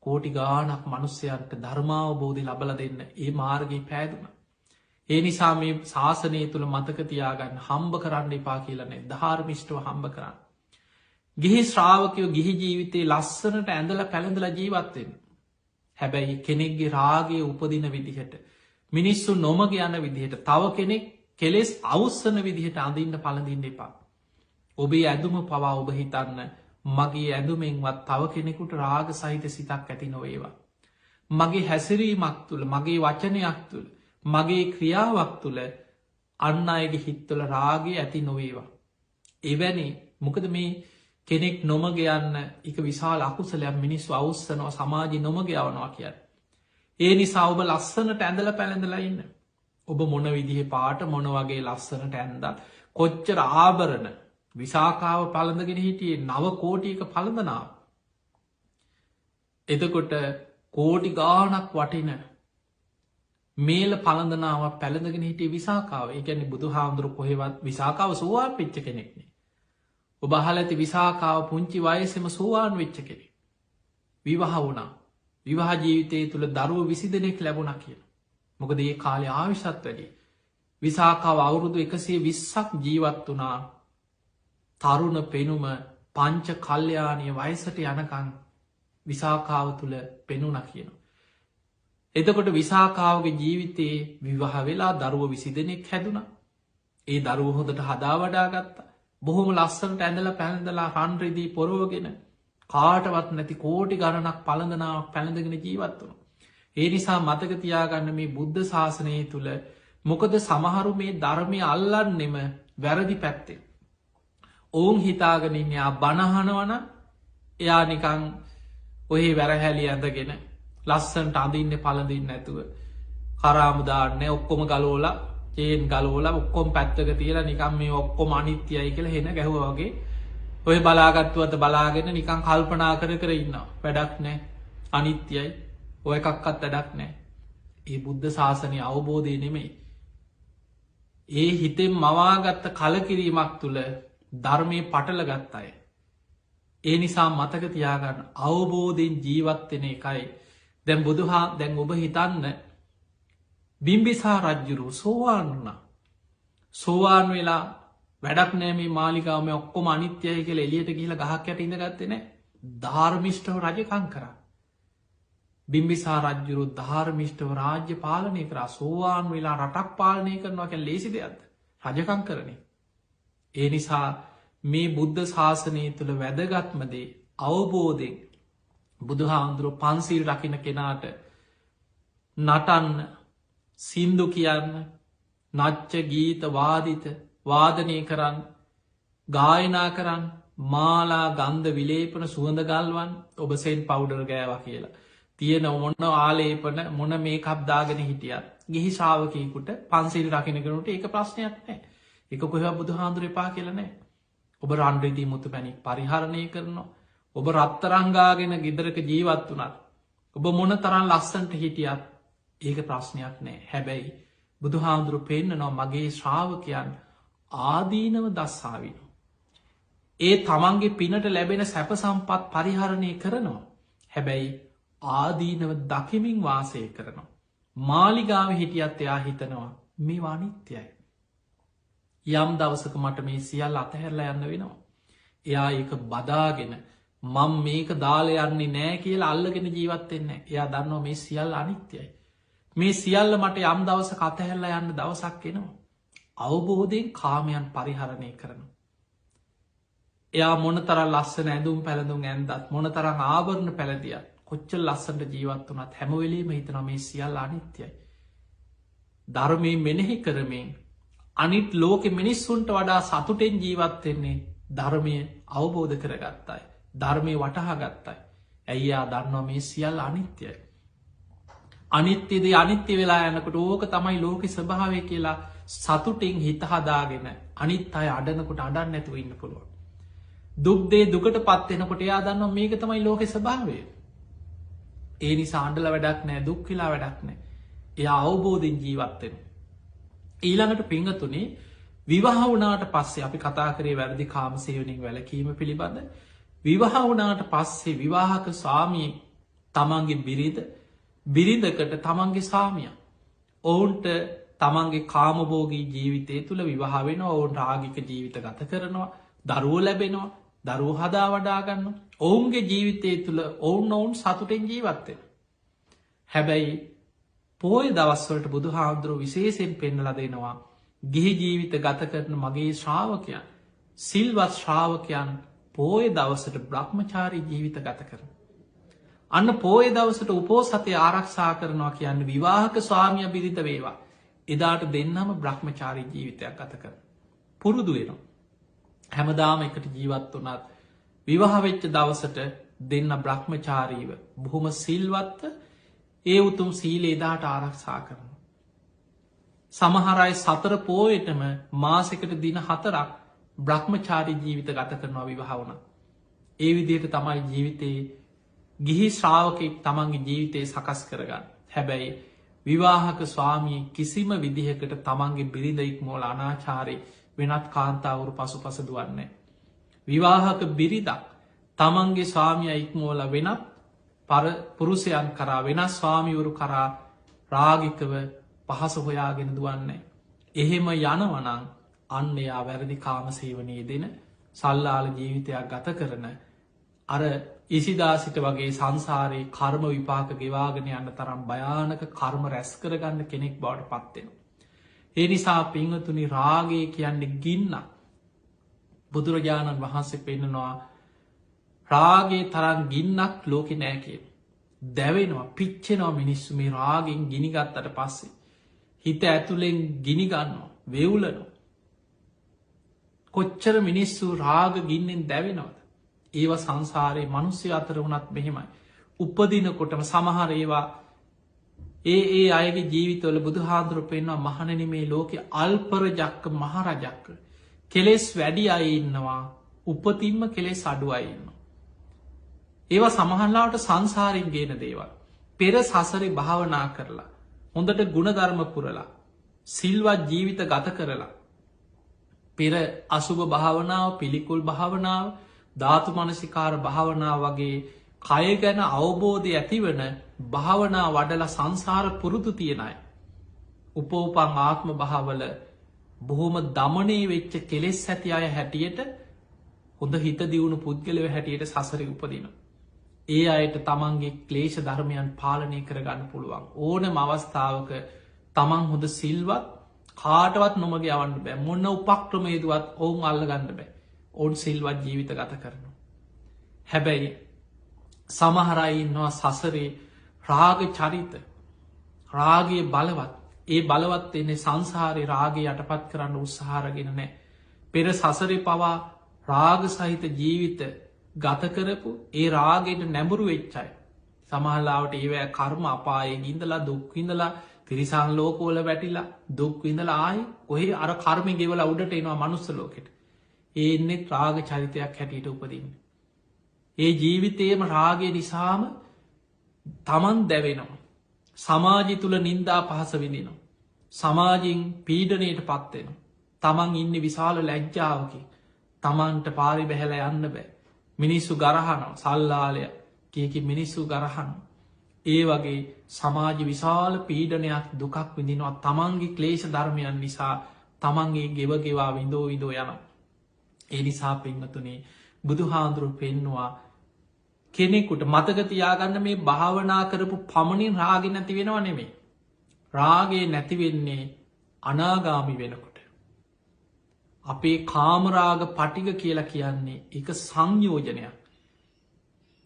S1: කෝටි ගානක් මනුස්්‍යයන්ට ධර්මාවබෝධි ලබල දෙන්න ඒ මාර්ගී පෑදුන. ඒ නිසා මේ ශාසනය තුළ මතකතියාගන්න හම්බ කරන්න එපා කියලනේ ධාර්මිෂ්ටව හම්බ කරන්න. ගිහි ශ්‍රාවකයෝ ගිහි ජීවිතයේ ලස්සනට ඇඳල පැළඳල ජීවත්වෙන්. හැබැයි කෙනෙක්ගේ රාගේ උපදින විදිහට මිනිස්සු නොමග යන විදිහට තව කෙනෙක් කෙලෙස් අවස්සන විදිහට අඳන්න පලඳින්න එපා. ඔබේ ඇදුම පවා ඔබ හිතන්න මගේ ඇඳුමෙන්වත් තව කෙනෙකුට රාග සහිත සිතක් ඇති නොවේවා. මගේ හැසිරීමක් තුළ මගේ වචනයක් තුළ මගේ ක්‍රියාවක් තුළ අන්න අයගේ හිත්තුල රාගේ ඇති නොවේවා. එවැනි මොකද මේ කෙනෙක් නොමග යන්න එක විශාල අකුසලයක් මිනිස්සු අවස්සනවා සමාජි නොමග යවනවා කියන්න. ඒ නිසා ඔබ ලස්සනට ඇඳල පැළඳලා ඉන්න. ඔබ මොන විදිහ පාට මොන වගේ ලස්සනට ඇන්දල් කොච්චර ආභරණ විසාකාව පළඳගෙන හිටියේ නව කෝටියක පළඳනාව. එතකොට කෝටි ගානක් වටින මේල පළඳනාවක් පැළඳගෙන හිටිය විසාකාව එකැනි බුදු හාමුදුරු කොහෙවත් විසාකාව සෝවාන් පිච්ච කෙනෙක්නේ. ඔබ අහල ඇති විසාකාව පුංචි වයසෙම සෝවාන් වෙච්ච කෙනෙ. විවාහ වුණා විවාහ ජීවිතය තුළ දරුව 20 දෙනෙක් ලැබුණ කියන. මොකද ඒ කාලේ ආවිශත් වැඩි. විසාකාව අවුරුදු 120ක් ජීවත් වනා තරුණ පෙනුම පංච කල්්‍යයානය වයසට යනකං විසාකාව තුළ පෙනුන කියන. එතකොට විසාකාවගේ ජීවිතයේ විවාහ වෙලා දරුව 20 දෙනෙක් හැදුන. ඒ දරුව හොඳට හදා වඩා ගත්තා. බොහොම ලස්සනට ඇඳල පැළඳලා රන්රිදී පොරෝගෙන කාටවත් නැති කෝටි ගණනක් පළඳනාවක් පැළඳගෙන ජීවත් වුණු. ඒ නිසා මතකතියාගන්න මේ බුද්ධ ශාසනය තුළ මොකද සමහරු මේ ධර්මය අල්ලන්නෙම වැරදි පැත්තේ. ඔවුන් හිතාගෙනන්නයා බණහනවන එයා නිකං ඔහේ වැරහැලි ඇඳගෙන ලස්සන්ට අඳන්න පලඳින්න ඇතුව කරාමුදාන්න ඔක්කොම ගලෝලා ඒන් ගලෝල ඔක්කොම් පැත්තක තියලා නිකම් මේ ඔක්කොම අනිත්‍යයි කියල හෙන ගැහුවගේ ඔය බලාගත්තුවත බලාගෙන නිකං කල්පනා කර ඉන්න වැඩක් නෑ අනිත්‍යයි ඔය එකක්කත් වැඩක් නෑ. ඒ බුද්ධ ශාසනය අවබෝධය නෙමෙයි. ඒ හිතෙන් මවාගත්ත කලකිරීමක් තුළ ධර්මය පටල ගත්ත අය. ඒ නිසා මතක තියාගන්න අවබෝධයෙන් ජීවත්වෙන එකයි දැන් බුදුහා දැන් ඔබ හිතන්න බිම්බිසා රජ්ජුරු සෝවාන් වුණා. සෝවාන් වෙලා වැඩක් නෑමේ මාලිකාවම ඔක්කොම අනිත්‍යය කියල එලියට කියල ගහක් යට ඉඳගත්තෙන ධර්මිෂ්ටව රජකං කර. බිම්බිසා රජ්ජුරු ධර්මිෂ්ටව රාජ්‍ය පාලනය කර සෝවාන් වෙලා රටක් පාලනය කරනවා කැ ලේසි දෙයක්ද රජකං කරනේ. ඒ නිසා මේ බුද්ධ ශාසනය තුළ වැදගත්මදේ අවබෝධෙන් බුදුහාන්දුරුව පන්සිල් රකින කෙනාට නටන්න සින්දු කියන්න නච්ච ගීත වාදිත වාදනය කරන්න ගායනා කරන්න මාලා ගන්ධ විලේපන සුවඳ ගල්වන් ඔබ සෙන් පවුඩර් ගෑවා කියලා. තියෙන ඔන්න ආලේපන මොන මේ කබ්දාගෙන හිටියත් ගිහි ශාවකයකුට පන්සිල් රකිනකරුට ඒක ප්‍රශ්නයක් නෑ. එක කොහ බුදු හාන්දුර එපා කියලනෑ. ඔබ රන්ඩ්‍රදී මුතු පැණි පරිහරණය කරනවා. ඔබ රත්තරංගාගෙන ගෙදරක ජීවත් වනත් ඔබ මොන තරන් ලස්සන්ට හිටියත් ඒක ප්‍රශ්නයක් නෑ. හැබැයි බුදු හාමුදුරු පෙන්න්නනවා මගේ ශ්‍රාවකයන් ආදීනව දස්සාවින. ඒ තමන්ගේ පිනට ලැබෙන සැප සම්පත් පරිහරණය කරනවා. හැබැයි ආදීනව දකිමින් වාසය කරනවා. මාලිගාව හිටියත් එයා හිතනවා මේ වානිත්‍යයි. යම් දවසක මට මේ සියල් අතහැරලා යන්න වෙනවා. එයා ඒක බදාගෙන මං මේක දාල යන්නේ නෑ කියලා අල්ලගෙන ජීවත්වෙන්න එයා දන්නවා මේ සියල් අනිත්‍යයි. මේ සියල්ල මට යම් දවස කතහැල්ලා යන්න දවසක් එනවා. අවබෝධයෙන් කාමයන් පරිහරණය කරනවා. එයා මොන තරම් ලස්සන ඇඳුම් පැළඳුම් ඇන්දත් මොන තරම් ආවරණ පැළදිය කොච්චල් ලස්සට ජීවත් වනත් හැමවෙලේම හිතන මේ සියල් අනිත්‍යයි. ධර්මය මෙනෙහි කරමින් අනිත් ලෝකෙ මිනිස්සුන්ට වඩා සතුටෙන් ජීවත්වෙන්නේ ධර්මය අවබෝධ කරගත්තයි. ධර්මය වටහා ගත්තයි. ඇයියා දන්නවා මේ සියල් අනිත්‍යයි. අනිත්‍යද අනිත්‍ය වෙලා යනකොට ඕක තමයි ලෝක ස්වභාවය කියලා සතුටින් හිත හදාගෙන අනිත් අය අඩනකොට අඩන්න නැතුව ඉන්න පුළුවන්. දුක්දේ දුකට පත්වෙනකොට එයා දන්නවා මේක තමයි ලෝක ස්වභාවය. ඒ නිසා අන්ඩල වැඩක් නෑ දුක් කියලා වැඩක් නෑ. එයා අවබෝධෙන් ජීවත්වෙන. ඊළඟට පිංහතුනේ විවාහ වුණාට පස්සේ අපි කතා කරේ වැරදි කාමසේවනින් වැලකීම පිළිබඳ විවාහ වුණාට පස්සේ විවාහක ස්වාමී තමන්ගේ බිරිඳකට තමන්ගේ සාමිය ඔවුන්ට තමන්ගේ කාමබෝගී ජීවිතය තුළ විවාහ වෙන ඔවුන් රාගික ජීවිත ගත කරනවා දරුව ලැබෙනවා දරුව හදා වඩාගන්න ඔවුන්ගේ ජීවිතය තුළ ඔවුන් සතුටෙන් ජීවත්වෙන. හැබැයි පෝය දවස්වලට බුදු හාමුදුරුව විශේෂෙන් පෙන්නල දෙනවා ගිහි ජීවිත ගත කරන මගේ ශ්‍රාවකයන් සිල්වත් ශ්‍රාවකයන් පෝය දවසට බ්‍රහ්මචාරී ජීවිත ගත කරන. අන්න පෝය දවසට උපෝසතය ආරක්ෂා කරනවා කියන්න විවාහක ස්වාමිය බිරිඳ වේවා එදාට දෙන්නම බ්‍රහ්මචාරී ජීවිතයක් ගත කර. පුරුදු වෙනවා. හැමදාම එකට ජීවත් වනත් විවාහවෙච්ච දවසට දෙන්න බ්‍රහ්මචාරීව බොහොම සිල්වත්ත ඒ උතුම් සීලේ එදාට ආරක්ෂා කරන. සමහරයි සතර පෝයටම මාසකට දින 4ක් බ්‍රහ්මචාරී ජීවිත ගත කරනවා විවාහ වුණ. ඒ විදියට තමයි ජීවිතයේ ගිහි ශ්‍රාවකෙක් තමන්ගේ ජීවිතය සකස් කරගන්න. හැබැයි විවාහක ස්වාමී කිසිම විදිහකට තමන්ගේ බිරිඳයික් මෝල අනාචාරය වෙනත් කාන්තාවරු පසු පස දුවන්නේ. විවාහක බිරිදක් තමන්ගේ ස්වාමිය ඉක්මෝල වෙනත් පුරුෂයන් කරා වෙනස් ස්වාමිවරු කරා රාගිකව පහස හොයාගෙන දුවන්නේ. එහෙම යනවනං අන්න එයා වැරදි කාමසේවනයේ දෙන සල්ලාල ජීවිතයක් ගත කරන අර ඉසිදාසිට වගේ සංසාරයේ කර්ම විපාක ගෙවාගෙන යන්න තරම් භයානක කර්ම රැස් කරගන්න කෙනෙක් බවට පත්වෙන. ඒ නිසා පිංහතුනි රාගය කියන්නේ ගින්න බුදුරජාණන් වහන්සේ පෙන්නවා රාගේ තරන් ගින්නක් ලෝකෙ නෑ කිය. දැවෙනවා පිච්චෙනවා මිනිස්සු මේ රාගෙන් ගිනිගත්තට පස්සේ. හිත ඇතුළෙන් ගිනිගන්නවා වෙවුලනවා. කොච්චර මිනිස්සු රාග ගින්නෙන් දැවෙනවද. ඒව සංසාරයේ මනුස්්‍ය අතර වනත් මෙහෙමයි. උපදිනකොටම සමහර ඒවා ඒ අයගේ ජීවිතවල බුදු හාදුර පෙන්වා මහණන මේ ලෝකෙ අල්පරජක්ක මහරජක්ක කෙලෙස් වැඩි අය ඉන්නවා උපතින්ම කෙලෙස් අඩු අයන්න. ඒවා සමහල්ලාවට සංසාරෙන් ගේන දේවල්. පෙර සසරි භාවනා කරලා හොඳට ගුණධර්ම පුරලා සිල්වත් ජීවිත ගත කරලා පෙර අසුභ භාවනාව පිළිකුල් භාවනාව ධාතු මනසිකාර භාවනාව වගේ කය ගැන අවබෝධය ඇතිවන භාවනා වඩල සංසාර පුරුදු තියෙනයි. උපෝපං ආත්ම භාවල බොහොම දමනය වෙච්ච කෙලෙස් ඇති අය හැටියට හොඳ හිත දියුණු පුද්ගලව හැටියට සසරි උපදින. ඒ අයට තමන්ගේ ක්ලේෂ ධර්මයන් පාලනය කරගන්න පුළුවන්. ඕනම අවස්ථාවක තමන් හොඳ සිල්වත් කාටවත් නොමගේ අවන්න බෑ මොන්න උපක්‍රමේදුවත් ඔවුන් අල්ලගන්න බෑ. ඔවුන් සිල්වත් ජීවිත ගත කරනවා. හැබැයි සමහරයින්නවා සසරේ රාග චරිත රාගය බලවත් ඒ බලවත් එන්නේ සංසාරය රාගය යටපත් කරන්න උත්සාහරගෙන නෑ. පෙර සසරේ පවා රාග සහිත ජීවිත ගත කරපු ඒ රාගයට නැඹුරු වෙච්චයි. සමහල්ලාවට ඒවැ කර්ම අපායේ ගින්දලා දුක්විඳලා පිරිසං ලෝකෝල වැටිලා දුක්විඳලා ආයි ඔහේ අර කර්මය ගෙවල උඩට එනවා මනුස්ස ලෝකෙට. ඒන්නෙත් රාග චරිතයක් හැටියට උපදින්න. ඒ ජීවිතයම රාගය නිසාම තමන් දැවෙනවා. සමාජි තුළ නින්දා පහස විදිනවා. සමාජින් පීඩනයට පත්වෙන. තමන් ඉන්න විශාල ලැජ්ජාවකි තමන්ට පාරි බැහැල යන්න බෑ. මිනිස්සු ගරහනවා සල්ලාලය කියකි මිනිස්සු ගරහන්න. ඒ වගේ සමාජ විශාල පීඩනයක් දුකක් විදිනවා තමන්ගේ ක්ලේෂ ධර්මයන් නිසා තමන්ගේ ගෙවගෙවා විඳෝ විදෝ යන. ඒ නිසා පෙන්වතුනේ බුදු හාන්දුරු පෙන්නවා කෙනෙකුට මතකතියාගන්න මේ භාවනා කරපු පමණින් රාග නැති වෙනවා නෙමේ. රාගේ නැතිවෙන්නේ අනාගාමි වෙනකොට. අපේ කාමරාග පටික කියලා කියන්නේ එක සංයෝජනයක්.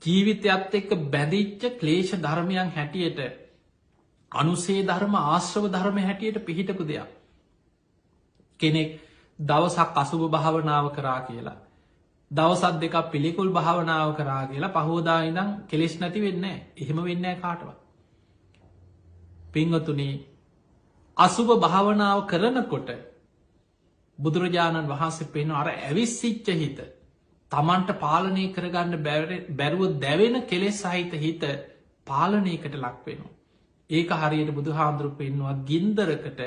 S1: ජීවිතයත් එක්ක බැදිච්ච ක්ලේෂ ධර්මයන් හැටියට අනුසේ ධර්ම ආශ්‍රව ධර්ම හැටියට පිහිටපු දෙයක්. කෙනෙක් දවසක් අසුභ භාවනාව කරා කියලා. දවසත් දෙක පිළිකුල් භාවනාව කරා කියලා පහෝදා ඉඳං කෙලෙස් නැති වෙන්න එහෙම වෙන්න කාටව. පිංහතුනි අසුභ භාවනාව කරනකොට බුදුරජාණන් වහන්සේ පෙන අර ඇවිස්සිච්ච හිත තමන්ට පාලනය කරගන්න බැරුව දැවෙන කෙලෙස් සහිත හිත පාලනයකට ලක්වෙනවා. ඒක හරියට බුදු හාමුදුරු පෙන්වා ගින්දරකට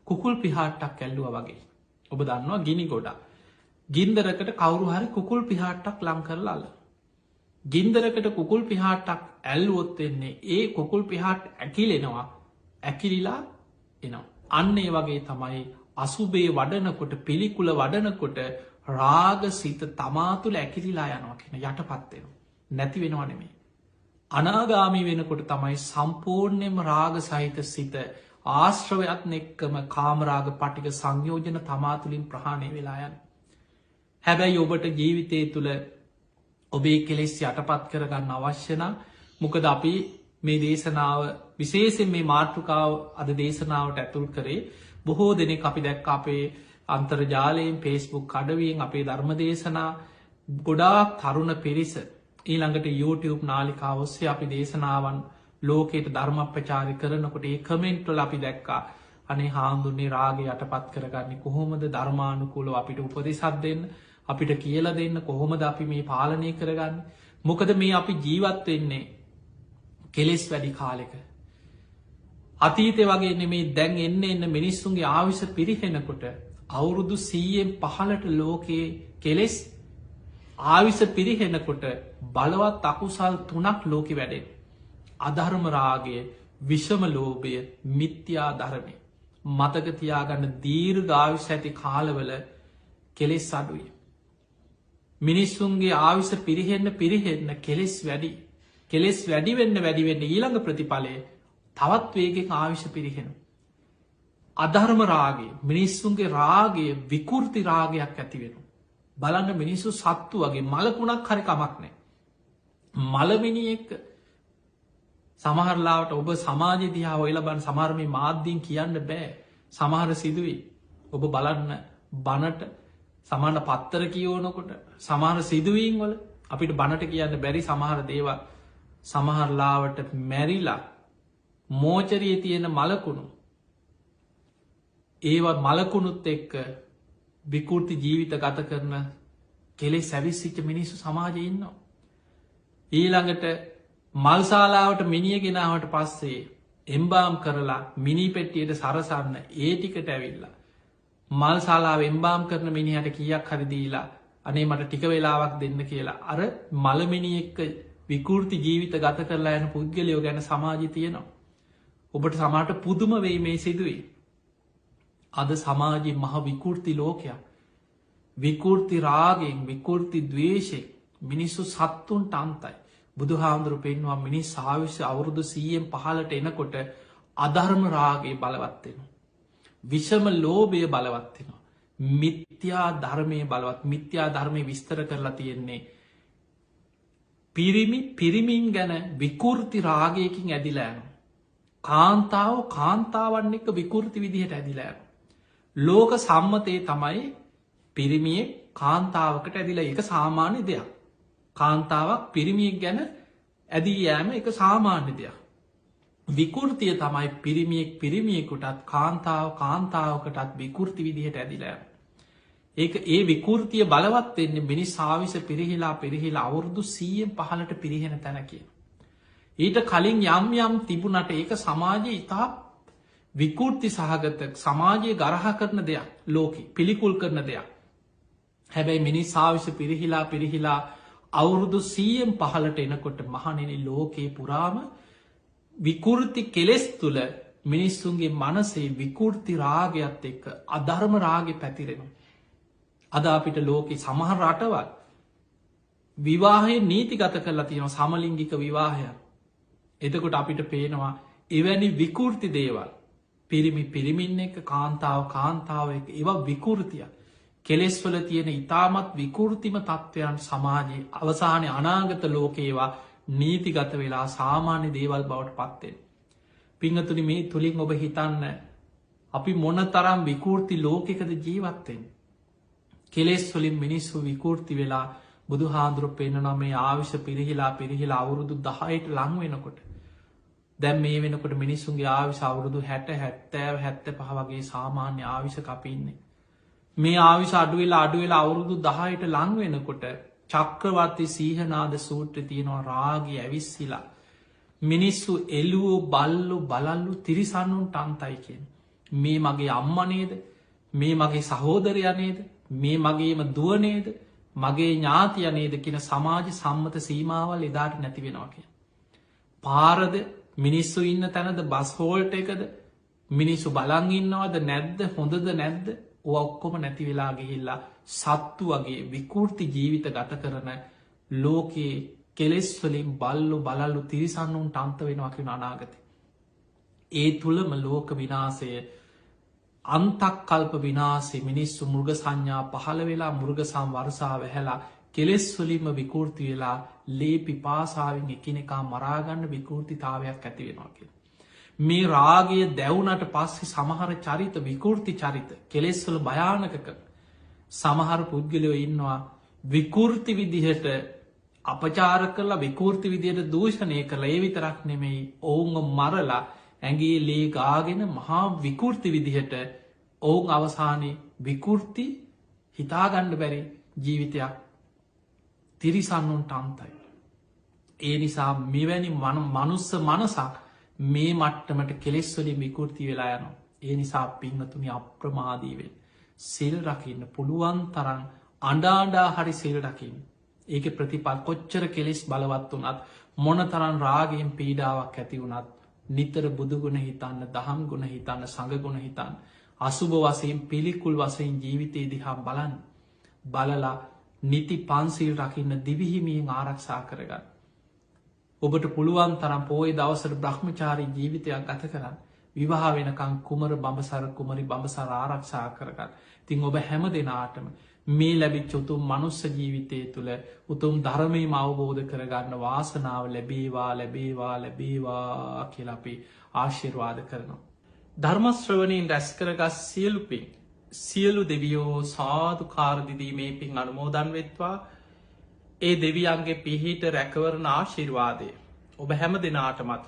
S1: කුකුල් පිහාට්ටක් ඇල්ලුව වගේ. ඔබ දන්නවා ගිනි ගොඩා. ගින්දරකට කවුරු හරි කුකුල් පිහාට්ටක් ලං කරලාල. ගින්දරකට කුකුල් පිහාට්ටක් ඇල්ලුවොත්වෙන්නේ ඒ කුකුල් පිහාට් ඇකිලෙනවා ඇකිලිලා එනවා. අන්න ඒ වගේ තමයි අසුබේ වඩනකොට පිළිකුල වඩනකොට රාග සිත තමාතුළ ඇකිලිලා යනවා කියෙන යටපත්වෙන නැති වෙනවා නෙමේ. අනාගාමි වෙනකොට තමයි සම්පූර්ණයම රාග සහිත සිත ආශ්‍රවයත්න එක්කම කාමරාග පටික සංයෝජන තමාතුළින් ප්‍රහාණය වෙලායන්. හැබැයි ඔබට ජීවිතය තුළ ඔබේ කෙලෙස් යටපත් කරගන්න අවශ්‍යන මොකද අපි මේ දේශනාව විශේෂෙන් මේ මාතෘකාව අද දේශනාවට ඇතුල් කරේ බොහෝ දෙනෙක් අපි දැක්ක අපේ අන්තර්ජාලයෙන් පේස්බුක් කඩවියෙන් අපේ ධර්ම දේශනා ගොඩාක් තරුණ පිරිස ඊළඟට YouTube නාලිකා ඔස්සේ අපි දේශනාවන් ලෝකයට ධර්මප්‍රචාරි කරනකොට ඒ කමෙන්ට්වල අපි දැක්කා අනේ හාමුදුරනේ රාගය යටපත් කරගන්නේ කොහොමද ධර්මානුකූලව අපිට උපදෙසක් දෙන්න අපිට කියල දෙන්න කොහොමද අපි මේ පාලනය කරගන්න මොකද මේ අපි ජීවත් වෙන්නේ කෙලෙස් වැඩි කාලෙක අතීතය වගේ නෙමේ දැන් එන්න මිනිස්සුන්ගේ ආවිස පිරිහෙනකොට අවුරුදු 100-5ට ලෝකයේ කෙලෙස් ආවිස පිරිහෙනකොට බලවත් අකුසල් 3ක් ලෝකෙ වැඩෙන්. අධර්මරාගය විෂම ලෝභය මිත්‍යා ධර්මය මතකතියාගන්න දීර්ඝාවිස ඇති කාලවල කෙලෙස් අඩුයි. මිනිස්සුන්ගේ ආවිස පිරිහෙන්න කෙලෙස් වැඩි කෙලෙස් වැඩිවෙන්න වැඩිවෙන්න ඊළඟ ප්‍රතිඵලය තවත් වේගෙන් ආවිෂ පිරිහෙන. අධර්ම රාගේ මිනිස්සුන්ගේ රාගය විකෘති රාගයක් ඇතිවෙන. බලන්න මිනිස්සු සත්තු වගේ මලකුණක් හරි කමක් නෑ. මළමිනි එක්ක සමහරලාවට ඔබ සමාජ දිහා ඔයලබන් සමර්මය මාධ්‍යීන් කියන්න බෑ සමහර සිදුවී ඔබ බලන්න බනට සමාන පත්තර කියෝනකොට සමහර සිදුවීන් වල අපිට බනට කියන්න බැරි සමහර දේවල් සමහරලාවට මැරිලා මෝචරයේ තියෙන මලකුණු ඒවත් මලකුණුත් එක්ක විකෘති ජීවිත ගත කරන කෙලෙ සැවිස්සිච්ච මිනිස්සු සමාජය ඉන්නවා. ඊළඟට මල්සාලාවට මිනිිය ගෙනාවට පස්සේ එම්බාම් කරලා මිනි පෙට්ටියට සරසන්න ඒ ටිකට ඇවිල්ලා. මල්සාලාව එම්බාම් කරන මිනිහට කියක් හරිදීලා අනේ මට ටික වෙලාවක් දෙන්න කියලා අර මළමිනි එක්ක විකෘති ජීවිත ගත කරලා යන පුද්ගලයෝ ගැන සමාජි තියෙනවා. ඔබට සමාට පුදුම වෙයි මේ සිදුවේ. අද සමාජී මහ විකෘති ලෝකයක් විකෘති රාගෙන් විකෘති දවේශෙක් මිනිස්සු සත්තුන්ට අන්තයි බුදු හාමුදුරු පෙන්වා මිනිස් ආවිශ්‍ය අවුරුදු 100-5ට එනකොට අධර්ම රාගේ බලවත්වෙන. විෂම ලෝභය බලවත්වෙනවා. මිත්‍යා ධර්මය බලවත් මිත්‍යා ධර්මය විස්තර කරලා තියෙන්නේ පිරිමින් ගැන විකෘති රාගයකින් ඇදිලෑන. කාන්තාව කාන්තාවන් එක විකෘති විදිහට ඇදිලෑන. ලෝක සම්මතය තමයි පිරිමියෙක් කාන්තාවකට ඇදිලා එක සාමාන්‍ය දෙයක්. කාන්තාවක් පිරිමියෙක් ගැන ඇදී යෑම එක සාමාන්‍ය දෙයක්. විකෘතිය තමයි පිරිමියෙකුටත් කාන්තාවකටත් විකෘති විදිහට ඇදිලෑම. ඒ විකෘතිය බලවත්වෙන්නේ මිනිස් ආවිස පිරිහිලා අවුරුදු 100-5ට පිරිහෙන තැන කිය. ඊට කලින් යම් තිබුණට ඒක සමාජය ඉතා විකෘති සහගත සමාජය ගරහ කරන දෙයක් ලෝක පිළිකුල් කරන දෙයක්. හැබැයි මිනිස් ආවිස පිරිහිලා අවුරුදු 100-5ට එනකොට මහනෙන ලෝකයේ පුරාම විකෘති කෙලෙස් තුළ මිනිස්සුන්ගේ මනසේ විකෘති රාගයක්ත් එක්ක අධර්ම රාගෙ පැතිරෙන. අද අපිට ලෝකෙ සමහර රටවල් විවාහය නීති ගත කරලා තියෙන සමලිංගික විවාහයක්. එතකොට අපිට පේනවා එවැනි විකෘති දේවල් පිරිමින්න එක කාන්තාව එක ඒවා විකෘතිය කෙලෙස්වල තියෙන ඉතාමත් විකෘතිම තත්ත්වයන් සමාජයේ අවසානය අනාගත ලෝකේවා නීතිගත වෙලා සාමාන්‍ය දේවල් බවට පත්වෙන්. පිංහතුනි මේ තුළින් ඔබ හිතන්න අපි මොන තරම් විකෘති ලෝකෙකද ජීවත්වෙන්. කෙලෙස් වලින් මිනිස්සු විකෘති වෙලා බුදු හාදුරු පෙන්න්නන මේ ආවිෂ පිරිහිලා අවුරුදු 10ට ලං වෙනකොට. දැන් මේ වෙනකොට මිනිස්සුන්ගේ ආවිශ අවුරුදු 60 වගේ සාමාන්‍ය ආවිශ කපින්නේ. මේ ආවිශ අඩුවෙලා අවුරුදු 10ට ලං වෙනකොට චක්‍රවර්ති සීහනාද සූත්‍රය තියෙනවා රාගය ඇවිස්සිලා. මිනිස්සු එලුවෝ බල්ලු බලල්ලු තිරිසන්නුන්ට අන්තයි කියෙන්. මේ මගේ අම්මනේද මේ මගේ සහෝදරයනේද මේ මගේම දුවනේද මගේ ඥාතියනේද කියන සමාජ සම්මත සීමාවල් එදාට නැති වෙනවා කිය. පාරද මිනිස්සු ඉන්න තැනද බස්හෝල්ට එකද මිනිස්සු බලං ඉන්නවද නැද්ද හොඳද නැද්ද ඔක්කොම නැති වෙලා ගිහිල්ලා සත්තු වගේ විකෘති ජීවිත ගත කරන ලෝකයේ කෙලෙස්වලින් බල්ලු බලල්ලු තිරිසන්නුන්ට අන්ත වෙනවා කියෙන අනාගත. ඒ තුළම ලෝක විනාසය අන්තක් කල්ප විනාසේ මිනිස්සු මුර්ග සංඥා පහළ වෙලා මුර්ගසම් වර්සාාව හැලා කෙලෙස්වලින්ම විකෘති වෙලා ලේ පිපාසාාවෙන් එකනෙකා මරාගන්න විකෘතිතාවයක් ඇති වෙනවා කිය. මේ රාගය දැවුනට පස්සේ සමහර චරිත විකෘති චරිත කෙලෙස්වල භයානකක සමහර පුද්ගලයෝ ඉන්නවා විකෘති විදිහට අපචාර කරලා විකෘති විදියට දූෂණය කරලා ඒ විතරක් නෙමෙයි ඔවුන් මරලා ඇගේ ලේ ගාගෙන මහා විකෘති විදිහට ඔවුන් අවසානයේ විකෘති හිතාගණ්ඩ බැරි ජීවිතයක් තිරිසන්නුන්ට අන්තයි. ඒ නිසා මෙවැනි මනුස්ස මනසක් මේ මට්ටමට කෙලෙස්වලින් විකෘති වෙලා යනවා. ඒ නිසා පිංහතුනි අප්‍රමාදීවෙන් සිල් රකින්න පුළුවන් තරන් අඩාඩා හරි සිල් රකින්න. ඒක ප්‍රතිපල් කොච්චර කෙලෙස් බලවත් වනත් මොන තරන් රාගයෙන් පීඩාවක් ඇති වුණත් නිතර බුදුගුණ හිතන්න දහම් ගුණ හිතන්න සඟගුණ හිතන්න අසුභ වසයෙන් පිළිකුල් වසයෙන් ජීවිතය දිහා බලන් බලලා නිති පන්සිල් රකින්න දිවිහිමියෙන් ආරක්ෂා කරගන්න. ඔබට පුළුවන් තරම් පෝය දවසට බ්‍රහ්මචාරී ජීවිතයක් ගත කරන්න විවාහ වෙනකං කුමර බඹසර කුමරි බඹසර ආරක්ෂා කරගන්න. තින් ඔබ හැම දෙනාටම මේ ලැබිච් උතුම් මනුස්ස ජීවිතය තුළ උතුම් ධර්මයම අවබෝධ කරගන්න වාසනාව ලැබේවා කියලපි ආශිර්වාද කරනවා. ධර්මශ්‍රවණයෙන් රැස්කරගස් සියලුපින් සියලු දෙවියෝ සාධු කාරදිදීමේ පින් අනුමෝදන් වෙත්වා ඒ දෙවියන්ගේ පිහිට රැකවරණ ආශිර්වාදය ඔබ හැම දෙනාටමත්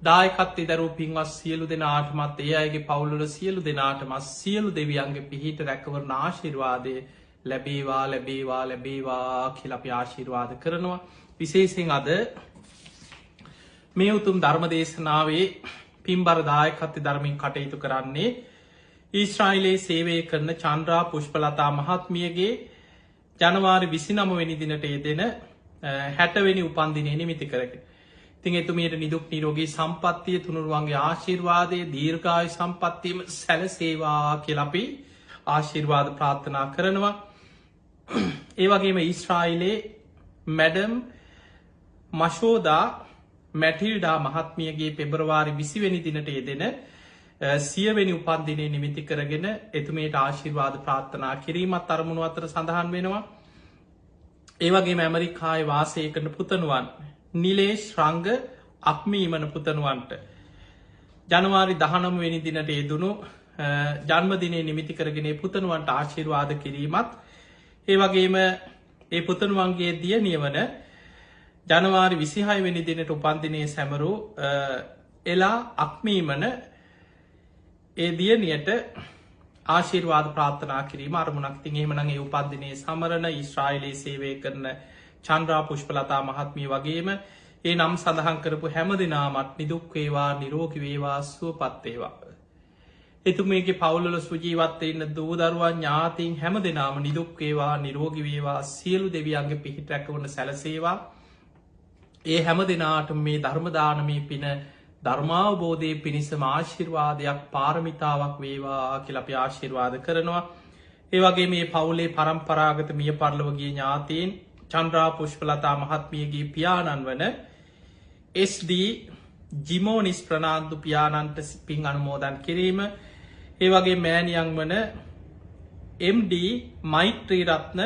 S1: දායකත්ති දරු පින්වත් සියලු දෙනාටමත් ඒ අයගේ පවුලුල සියලු දෙනාටමත් සියලු දෙවියන්ගේ පිහිට රැකවරණ ආශිර්වාදය ලැබේවා කියලපි ආශිර්වාද කරනවා. විශේසිෙන් අද මේ උතුම් ධර්ම දේශනාවේ පින්බර දායකත්ති ධර්මින් කටයුතු කරන්නේ ඊශ්‍රයිලයේ සේවය කරන චන්ද්‍රා පුෂ්පලතා මහත්මියගේ ජනවාරි 29 වෙනි දිනට යෙදෙන 60 වෙනි උපන්දිනය නිමිති කරගෙන. ඉතින් එතුමියට නිදුක් නිරෝගී සම්පන්නිය තුනුරුවන්ගේ ආශිර්වාදය දීර්ඝායු සම්පන්නියම සැලසේවා කියලා අපි ආශිර්වාද ප්‍රාර්ථනා කරනවා. ඒ වගේම ඊශ්‍රායිලයේ මැඩම් මෂෝදා මැටිල්ඩා මහත්මියගේ පෙබරවාරි 20 වෙනි දිනට යෙදෙන 100 වෙනි උපන්දිනය නිමිති කරගෙන එතුමේට ආශිර්වාද ප්‍රාර්ථනා කිරීමත් අරමුණු අතර සඳහන් වෙනවා. ඒවගේ ඇමරිකායි වාසය කරන පුතනුවන් නිලේෂ් රංග අක්මීමන පුතනුවන්ට ජනවාරි 19 වෙනි දිනට යෙදුණු ජන්මදිනය නිමිති කරගෙන පුතනුවන්ට ආශිර්වාද කිරීමත් ඒ වගේම ඒ පුතනුවන්ගේ දිය නියවන ජනවාරි 26 වෙනි දිනට උපන්දිනය සැමරු එලා අක්මීමන ඒ දියනියට ආශිර්වාද ප්‍රාර්ථනා කිරීම අරමුණක් තින් එහෙමනගේ උපන්දිනය සමරණ ඊශ්‍රායිලයේ සේවය කරන චන්ද්‍රා පුෂ්පලතා මහත්මිය වගේම ඒ නම් සඳහන් කරපු හැම දෙනාමත් නිදුක්වේවා නිරෝගිවේවා සුවපත්තේවා. එතුමේගේ පවුලල සුජීවත්තය ඉන්න දූදරුවන් ඥාතින් හැම දෙනාම නිදුක්වේවා නිරෝගිවේවා සියලු දෙවියන්ගේ පිහිට රැකවන සැලසේවා. ඒ හැම දෙනාට මේ ධර්මදානමී පින ධර්මාවබෝධය පිණිසම ආශිර්වාදයක් පාරමිතාවක් වේවා කියලපි ආශිර්වාද කරනවා. ඒවගේ මේ පවුලේ පරම්පරාගත මිය පරලවගේ ඥාතීන් චන්ද්‍රා පුෂ්පලතා මහත්මියගේ පියාණන් වන SD ජිමෝනිස් ප්‍රනාාන්දු පියාණන්ට පින් අනුමෝදන් කිරීම. ඒවගේ මෑනියන් වන MD මෛත්‍රී රත්න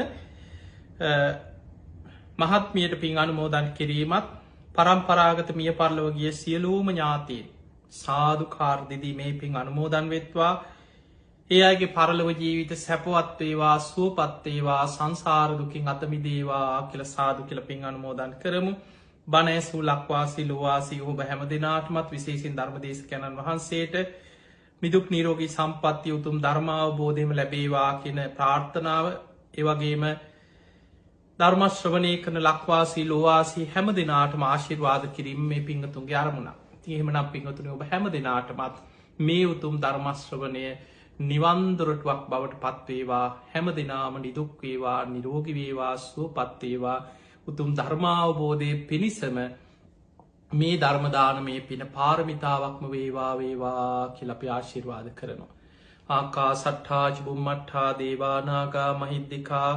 S1: මහත්මියට පින් අනුමෝදන් කිරීමත් පරම්පරාගත මිය පරලවගිය සියලූම ඥාතීන් සාධු කාර්දිදී මේ පින් අනුමෝදන් වෙත්වා. ඒ අයගේ පරලව ජීවිත සැපවත්වේවා සුවපත්තේවා සංසාරදුකින් අතමිදේවා කියල සාධු කියල පින් අනුමෝදන් කරමු. බණඇසූ ලක්වාසි ලොවාසි ඔහොබ හැම දෙනාටමත් විශේසින් ධර්මදේශකයණන් වහන්සේට මිදුක් නීරෝගී සම්පත්ති උතුම් ධර්මාවබෝධයම ලැබේවා කියන ප්‍රාර්ථනාව ඒවගේම ධර්මශ්‍රවනය කරන ලක්වාසී ලොවාසි හැම දෙනාටම ආශිර්වාද කිරීම මේ පිංහතුන්ගේ අරමුණ තිහෙමනම් පිංහතුන ඔබ හැම දෙනාටමත් මේ උතුම් ධර්මශ්‍රවනය නිවන්දොරටුවක් බවට පත්වේවා හැම දෙනාම නිදුක්වේවා නිරෝගිවේවා සුවපත්වේවා උතුම් ධර්මාවබෝධය පිණිසම මේ ධර්මදාන මේ පින පාරමිතාවක්ම වේවා කියලපි ආශිර්වාද කරනවා. ආකා සට්ඨාජ බුම්මට්ඨා දේවානාගා මහිද්දිකා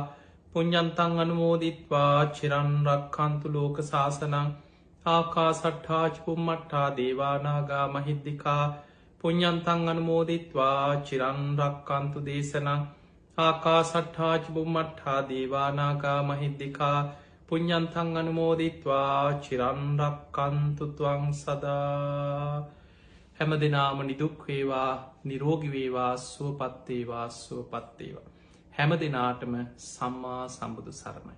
S1: පුඤ්ඤන්තං අනුමෝදිත්වා චිරන් රක්ඛන්තු ලෝක සාසනං ආකා සට්ඨාජ බුම්මට්ඨා දේවානාගා මහිද්දිකා පුඤ්ඤන්තං අනුමෝදිත්වා චිරන් රක්ඛන්තු දේශනං ආකා සට්ඨාජ බුම්මට්ඨා දේවානාගා මහිද්දිකා පුඤ්ඤන්තං අනුමෝදිත්වා චිරන් රක්ඛන්තු ත්වං සදා හැම දෙනාම නිදුක් වේවා නිරෝගී වේවා සුවපත් වේවා සුවපත් වේවා හැම දිනාටම සම්මා සම්බුදු සරණයි.